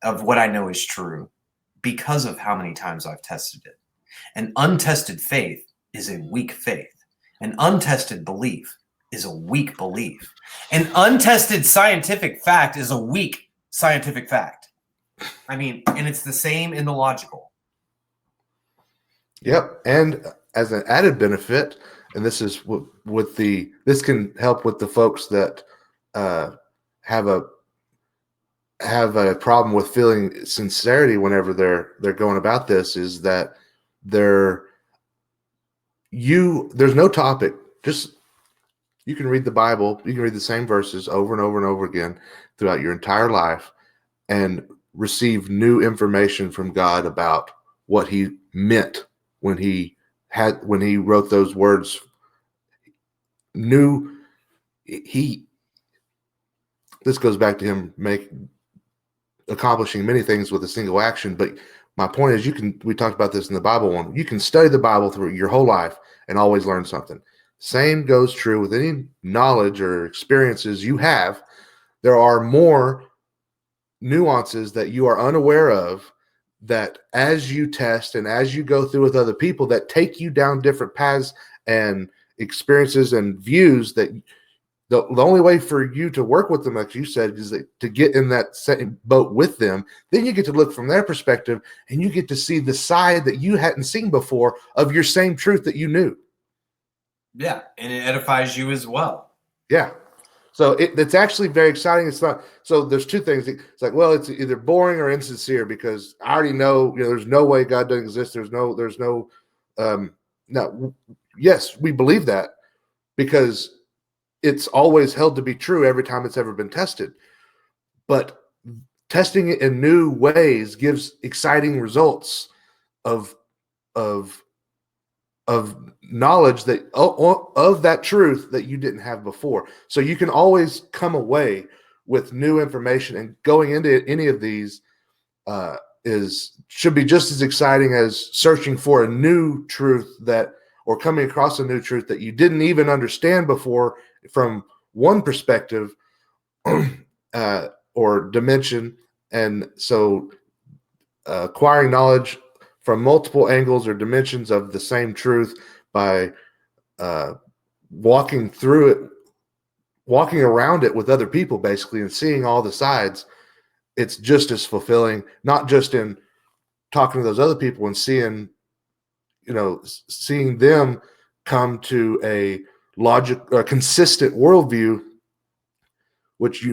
of what I know is true, because of how many times I've tested it. An untested faith is a weak faith. An untested belief is a weak belief. An untested scientific fact is a weak scientific fact. I mean, and it's the same in the logical. Yep. And as an added benefit, and this is this can help with the folks that have a problem with feeling sincerity whenever they're going about this, is that there's no topic. Just, you can read the Bible, you can read the same verses over and over and over again throughout your entire life and receive new information from God about what he meant when he wrote those words. This goes back to him accomplishing many things with a single action. But my point is, we talked about this in the Bible one, you can study the Bible through your whole life and always learn something. Same goes true with any knowledge or experiences you have. There are more nuances that you are unaware of, that as you test and as you go through with other people, that take you down different paths and experiences and views, that the only way for you to work with them, like you said, is to get in that same boat with them. Then you get to look from their perspective and you get to see the side that you hadn't seen before of your same truth that you knew. Yeah, and it edifies you as well. Yeah. So it's actually very exciting. It's not, so there's two things. It's like, well, it's either boring or insincere, because I already know, there's no way God doesn't exist. Yes, we believe that because it's always held to be true every time it's ever been tested. But testing it in new ways gives exciting results of knowledge that of that truth that you didn't have before. So you can always come away with new information, and going into any of these should be just as exciting as searching for a new truth or coming across a new truth that you didn't even understand before from one perspective or dimension. And so acquiring knowledge from multiple angles or dimensions of the same truth by walking through it walking around it with other people basically and seeing all the sides, it's just as fulfilling, not just in talking to those other people and seeing, seeing them come to a consistent worldview, which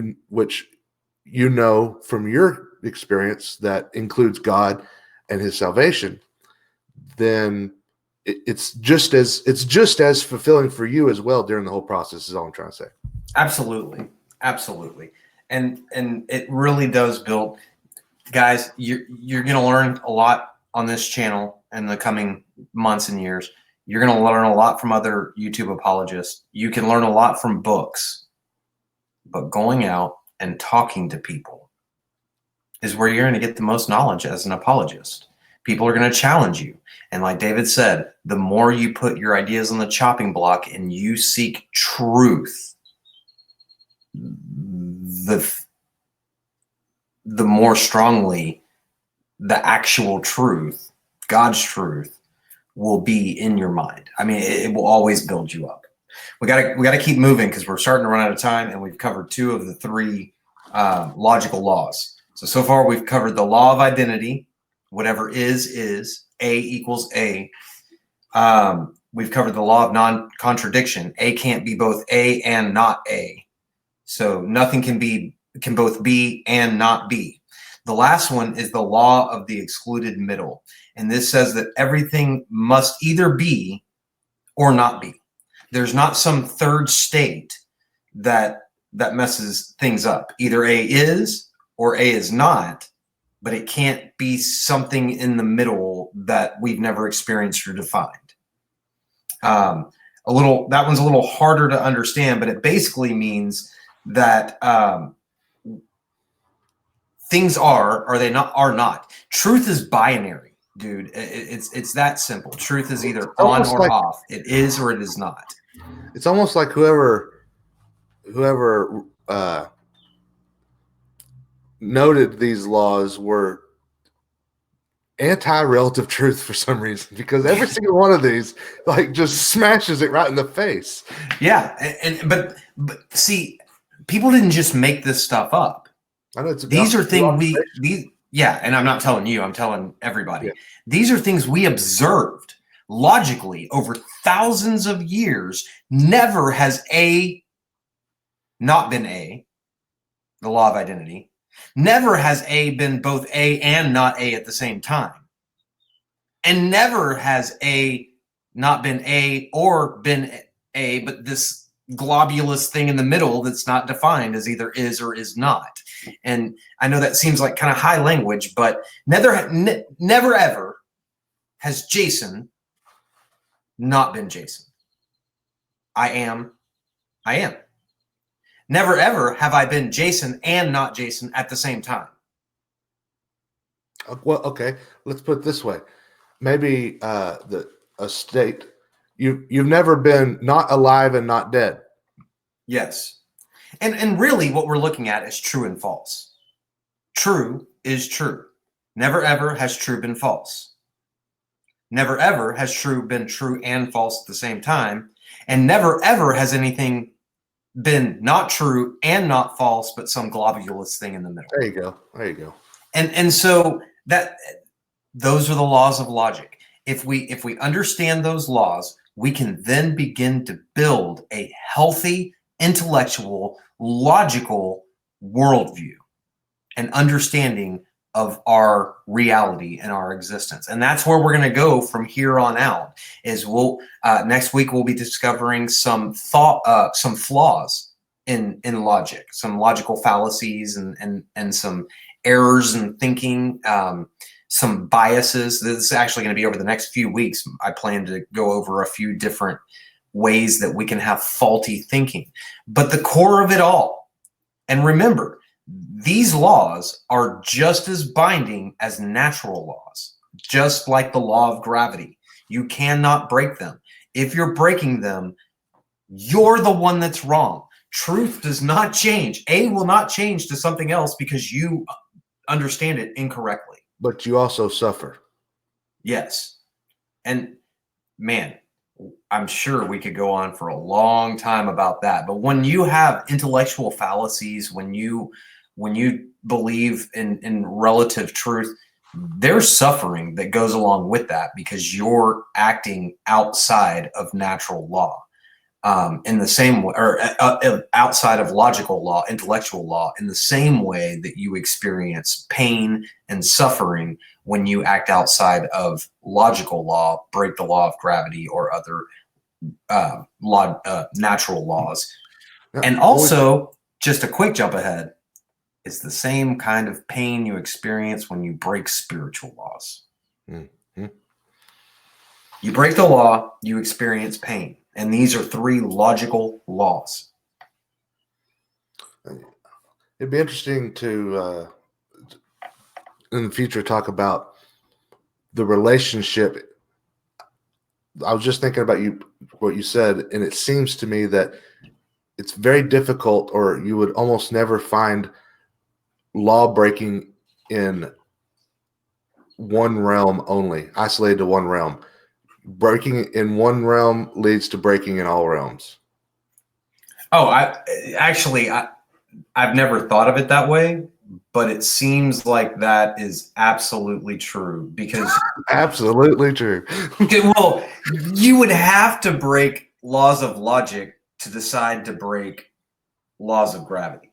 you know from your experience that includes God and his salvation, then it's just as fulfilling for you as well during the whole process, is all I'm trying to say. Absolutely. And it really does build, guys, you're going to learn a lot on this channel in the coming months and years. You're going to learn a lot from other YouTube apologists. You can learn a lot from books, but going out and talking to people is where you're going to get the most knowledge as an apologist. People are going to challenge you. And like David said, the more you put your ideas on the chopping block and you seek truth, the more strongly the actual truth, God's truth, will be in your mind. I mean, it will always build you up. We gotta keep moving because we're starting to run out of time, and we've covered 2 of the 3 logical laws. So far we've covered the law of identity. Whatever is, A equals A. We've covered the law of non-contradiction. A can't be both A and not A. So nothing can both be and not be. The last one is the law of the excluded middle. And this says that everything must either be or not be. There's not some third state that messes things up. Either A is or A is not, but it can't be something in the middle that we've never experienced or defined. That one's a little harder to understand, but it basically means that things are they not, are not. Truth is binary, dude. It's that simple. Truth is either on or off. It is or it is not. It's almost like whoever noted these laws were anti-relative truth for some reason, because every single one of these like just smashes it right in the face. Yeah, but see, people didn't just make this stuff up. I know these are things and I'm not telling you, I'm telling everybody. Yeah. These are things we observed logically over thousands of years. Never has A not been A, the law of identity. Never has A been both A and not A at the same time. And never has A not been A or been A, but this globulous thing in the middle that's not defined as either is or is not. And I know that seems like kind of high language, but never ever has Jason not been Jason. I am. Never ever have I been Jason and not Jason at the same time. Well, okay, let's put it this way. Maybe a state, you've never been not alive and not dead. Yes. And really what we're looking at is true and false. True is true. Never ever has true been false. Never ever has true been true and false at the same time. And never ever has anything been not true and not false, but some globulous thing in the middle. There you go. And so those are the laws of logic. If we understand those laws, we can then begin to build a healthy, intellectual, logical worldview and understanding of our reality and our existence. And that's where we're going to go from here on out. Is next week we'll be discovering some flaws in logic, some logical fallacies and some errors in thinking, some biases. This is actually going to be over the next few weeks. I plan to go over a few different ways that we can have faulty thinking. But the core of it all, and remember, these laws are just as binding as natural laws, just like the law of gravity. You cannot break them. If you're breaking them, you're the one that's wrong. Truth does not change. A will not change to something else because you understand it incorrectly. But you also suffer. Yes. And man, I'm sure we could go on for a long time about that. But when you have intellectual fallacies, when you believe in relative truth, there's suffering that goes along with that because you're acting outside of natural law, in the same way, or outside of logical law, intellectual law, in the same way that you experience pain and suffering when you act outside of logical law, break the law of gravity or other natural laws. Yeah, And also, just a quick jump ahead, it's the same kind of pain you experience when you break spiritual laws. mm-hmm. You break the law, you experience pain. And these are three logical laws. It'd be interesting to, in the future, talk about the relationship. I was just thinking about what you said, and it seems to me that it's very difficult, or you would almost never find law breaking in one realm only, isolated to one realm. Breaking in one realm leads to breaking in all realms. Oh, I've never thought of it that way, but it seems like that is absolutely true because Absolutely true. well, you would have to break laws of logic to decide to break laws of gravity.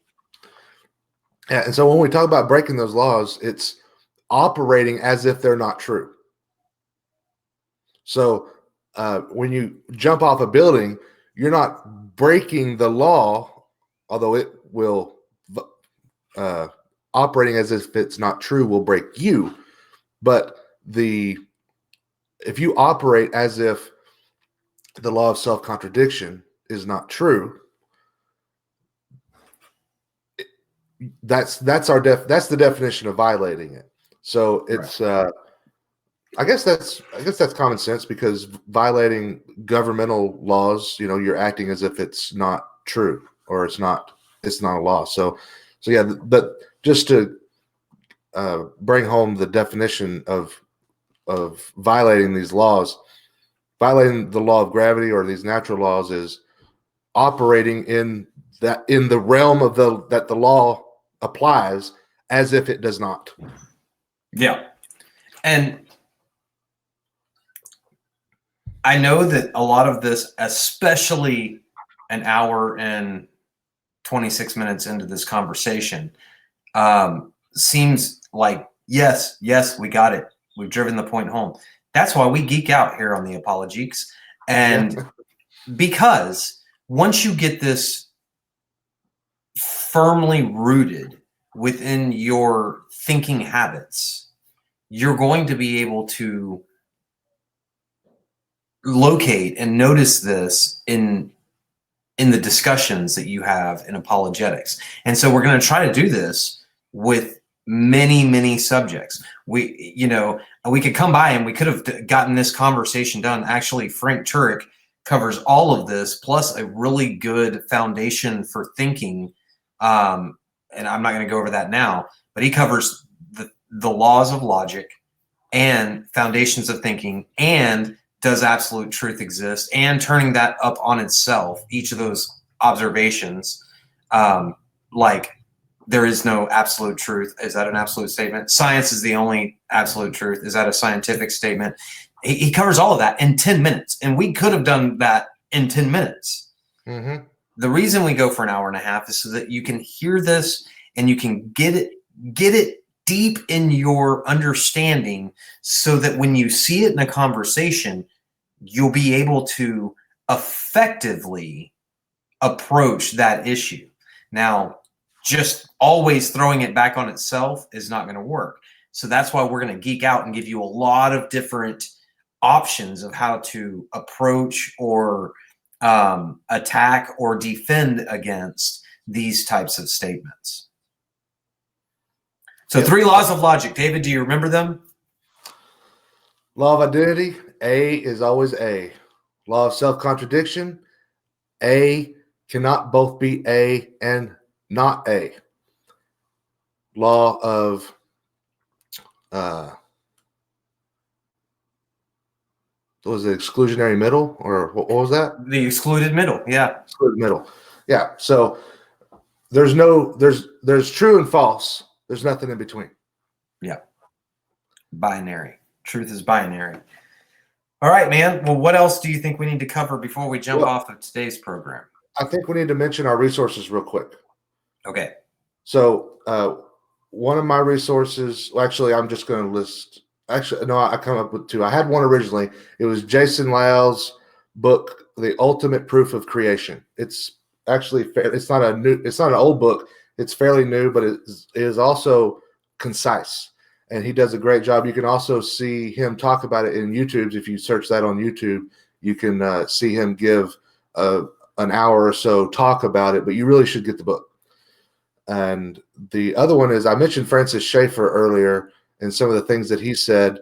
Yeah, and so when we talk about breaking those laws, it's operating as if they're not true. So when you jump off a building, you're not breaking the law, although it will operating as if it's not true will break you. But if you operate as if the law of self-contradiction is not true, that's the definition of violating it. So it's right. I guess that's common sense, because violating governmental laws, you're acting as if it's not true, or it's not a law. So yeah, but just to bring home the definition of violating these laws, violating the law of gravity or these natural laws is operating in the realm of that the law applies as if it does not. Yeah. And I know that a lot of this, especially an hour and 26 minutes into this conversation, seems like, yes, we got it. We've driven the point home. That's why we geek out here on the Apologeeks. And because once you get this firmly rooted within your thinking habits, you're going to be able to locate and notice this in the discussions that you have in apologetics. And so we're going to try to do this with many subjects. We could come by and we could have gotten this conversation done. Actually, Frank Turek covers all of this, plus a really good foundation for thinking. And I'm not going to go over that now, but he covers the laws of logic and foundations of thinking, and does absolute truth exist, and turning that up on itself, each of those observations, like there is no absolute truth. Is that an absolute statement? Science is the only absolute truth. Is that a scientific statement? He covers all of that in 10 minutes, and we could have done that in 10 minutes. Mm-hmm. The reason we go for an hour and a half is so that you can hear this and you can get it deep in your understanding, so that when you see it in a conversation, you'll be able to effectively approach that issue. Now, just always throwing it back on itself is not going to work. So that's why we're going to geek out and give you a lot of different options of how to approach or attack or defend against these types of statements. So 3 laws of logic. David, do you remember them? Law of identity, A is always A. Law of self-contradiction, A cannot both be A and not A. Law of was it exclusionary middle, or what was that? The excluded middle. Yeah. Excluded middle. Yeah. So there's true and false. There's nothing in between. Yeah. Binary. Truth is binary. All right, man. Well, what else do you think we need to cover before we jump off of today's program? I think we need to mention our resources real quick. Okay. So one of my resources, well, actually, I'm just going to list. Actually, no, I come up with two. I had one originally. It was Jason Lyle's book, The Ultimate Proof of Creation. It's actually it's not an old book. It's fairly new, but it is also concise, and he does a great job. You can also see him talk about it in YouTube. If you search that on YouTube, you can see him give an hour or so talk about it. But you really should get the book. And the other one is, I mentioned Francis Schaeffer earlier and some of the things that he said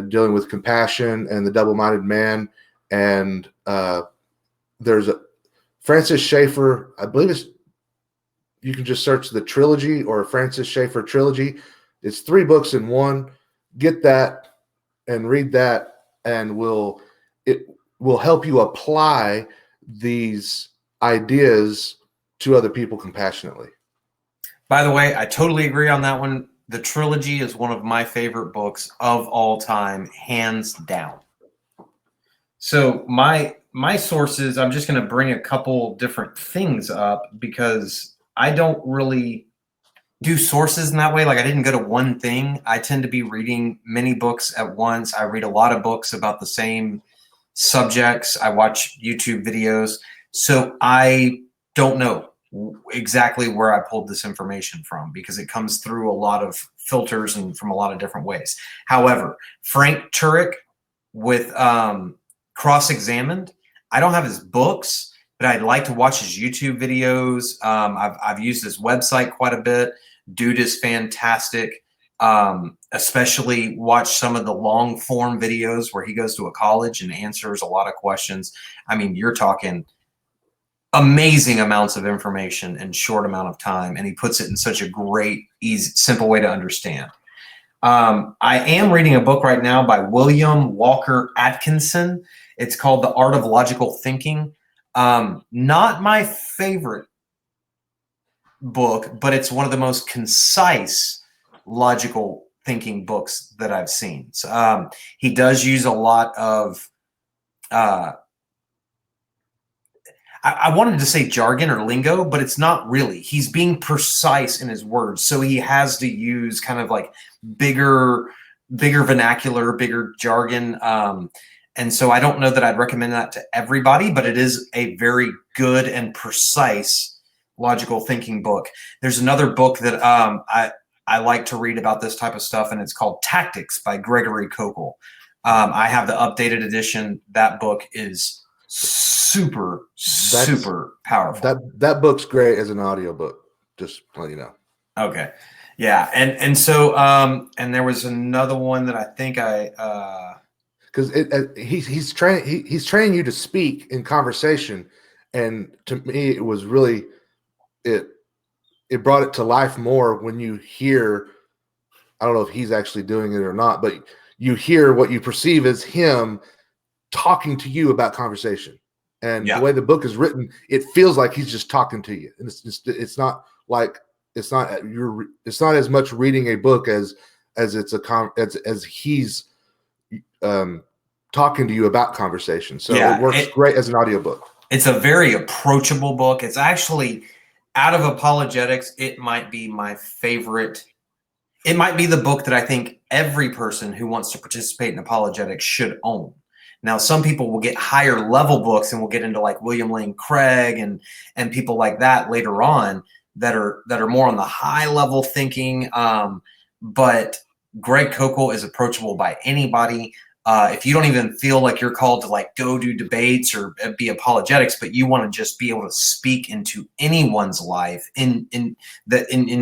dealing with compassion and the double-minded man. And there's a Francis Schaeffer, I believe you can just search the trilogy or Francis Schaeffer trilogy. It's 3 books in one. Get that and read that, and it will help you apply these ideas to other people compassionately. By the way, I totally agree on that one. The trilogy is one of my favorite books of all time, hands down. So my sources, I'm just going to bring a couple different things up because I don't really do sources in that way. Like, I didn't go to one thing. I tend to be reading many books at once. I read a lot of books about the same subjects. I watch YouTube videos. So I don't know exactly where I pulled this information from because it comes through a lot of filters and from a lot of different ways. However, Frank Turek with Cross-Examined, I don't have his books, but I'd like to watch his YouTube videos. I've used his website quite a bit. Dude is fantastic. Especially watch some of the long form videos where he goes to a college and answers a lot of questions. I mean, you're talking amazing amounts of information in short amount of time, and he puts it in such a great, easy, simple way to understand. I am reading a book right now by William Walker Atkinson. It's called The Art of Logical Thinking. Not my favorite book, but it's one of the most concise logical thinking books that I've seen. So, he does use a lot of I wanted to say jargon or lingo, but it's not really. He's being precise in his words. So he has to use kind of like bigger vernacular, bigger jargon. And so I don't know that I'd recommend that to everybody, but it is a very good and precise logical thinking book. There's another book that I like to read about this type of stuff, and it's called Tactics by Gregory Kokel. I have the updated edition. That book is super powerful. That book's great as an audiobook, just to let you know. Okay. Yeah. And so and there was another one that I think because he's training you to speak in conversation, and to me it was really it brought it to life more when you hear, I don't know if he's actually doing it or not, but you hear what you perceive as him talking to you about conversation. And the way the book is written, it feels like he's just talking to you. And it's not as much reading a book as he's talking to you about conversation. So it works great as an audiobook. It's a very approachable book. It's actually, out of apologetics, it might be my favorite. It might be the book that I think every person who wants to participate in apologetics should own. Now, some people will get higher level books and will get into like William Lane Craig and people like that later on that are more on the high level thinking. But Greg Kokel is approachable by anybody. If you don't even feel like you're called to like go do debates or be apologetics, but you want to just be able to speak into anyone's life in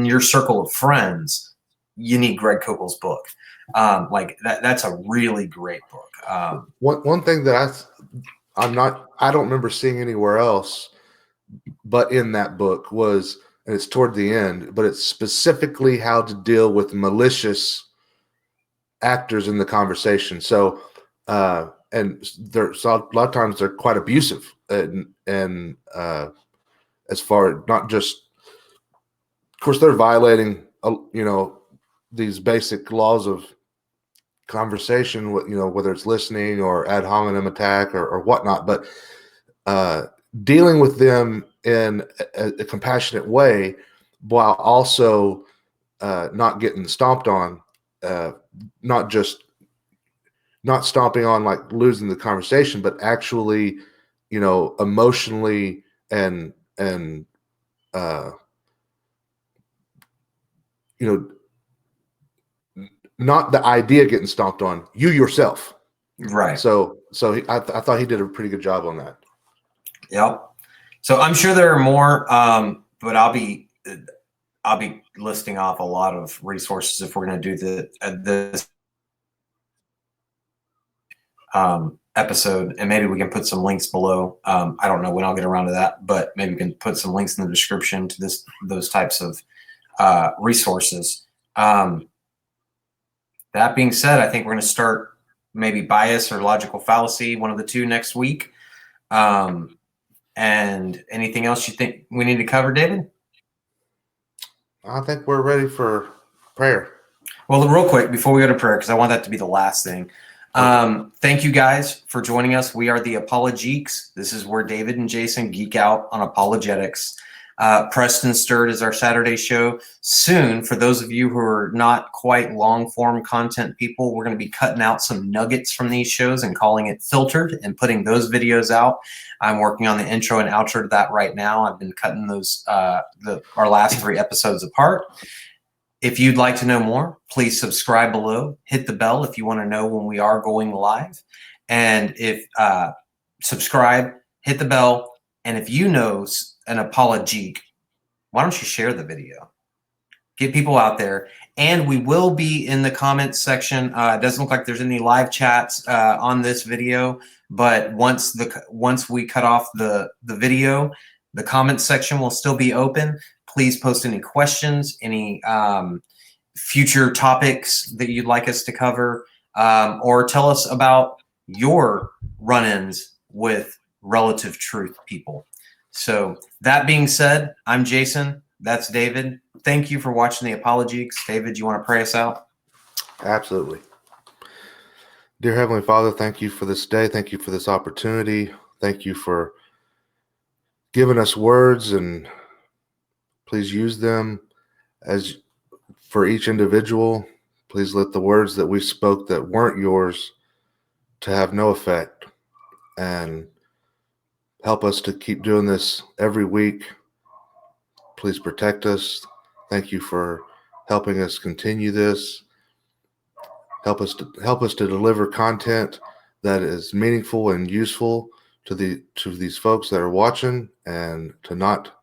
your circle of friends, you need Greg Kokel's book. Like that's a really great book. One thing that I don't remember seeing anywhere else, but in that book was, and it's toward the end, but it's specifically how to deal with malicious actors in the conversation. So so a lot of times they're quite abusive, and as far not just, of course, they're violating these basic laws of conversation, whether it's listening or ad hominem attack or whatnot, but dealing with them in a compassionate way while also not getting stomped on, not stomping on, like losing the conversation, but actually, emotionally and not the idea getting stomped on, you yourself. Right. So I thought he did a pretty good job on that. Yep. So I'm sure there are more, but I'll be listing off a lot of resources if we're going to do this episode, and maybe we can put some links below. I don't know when I'll get around to that, but maybe we can put some links in the description to those types of resources. That being said, I think we're going to start maybe bias or logical fallacy, one of the two, next week. And anything else you think we need to cover, David? I think we're ready for prayer. Well, real quick, before we go to prayer, because I want that to be the last thing. Thank you guys for joining us. We are the Apologeeks. This is where David and Jason geek out on apologetics. Preston Stirred is our Saturday show. Soon, for those of you who are not quite long-form content people, we're going to be cutting out some nuggets from these shows and calling it filtered and putting those videos out. I'm working on the intro and outro to that right now. I've been cutting those our last 3 episodes apart. If you'd like to know more, please subscribe below. Hit the bell if you want to know when we are going live. And if subscribe, hit the bell, and if you know an apologeek, why don't you share the video? Get people out there. And we will be in the comments section. It doesn't look like there's any live chats on this video, but once we cut off the video, the comments section will still be open. Please post any questions, any future topics that you'd like us to cover, or tell us about your run-ins with relative truth people. So that being said, I'm Jason. That's David. Thank you for watching the Apologeeks. David, you want to pray us out? Absolutely. Dear Heavenly Father, thank you for this day. Thank you for this opportunity. Thank you for giving us words, and please use them as for each individual. Please let the words that we spoke that weren't yours to have no effect, and help us to keep doing this every week. Please protect us. Thank you for helping us continue this. Help us to deliver content that is meaningful and useful to these folks that are watching, and to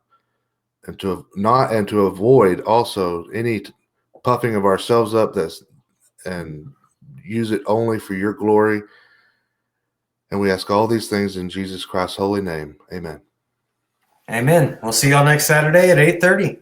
avoid also any puffing of ourselves up, and use it only for your glory. And we ask all these things in Jesus Christ's holy name. Amen. Amen. We'll see y'all next Saturday at 8:30.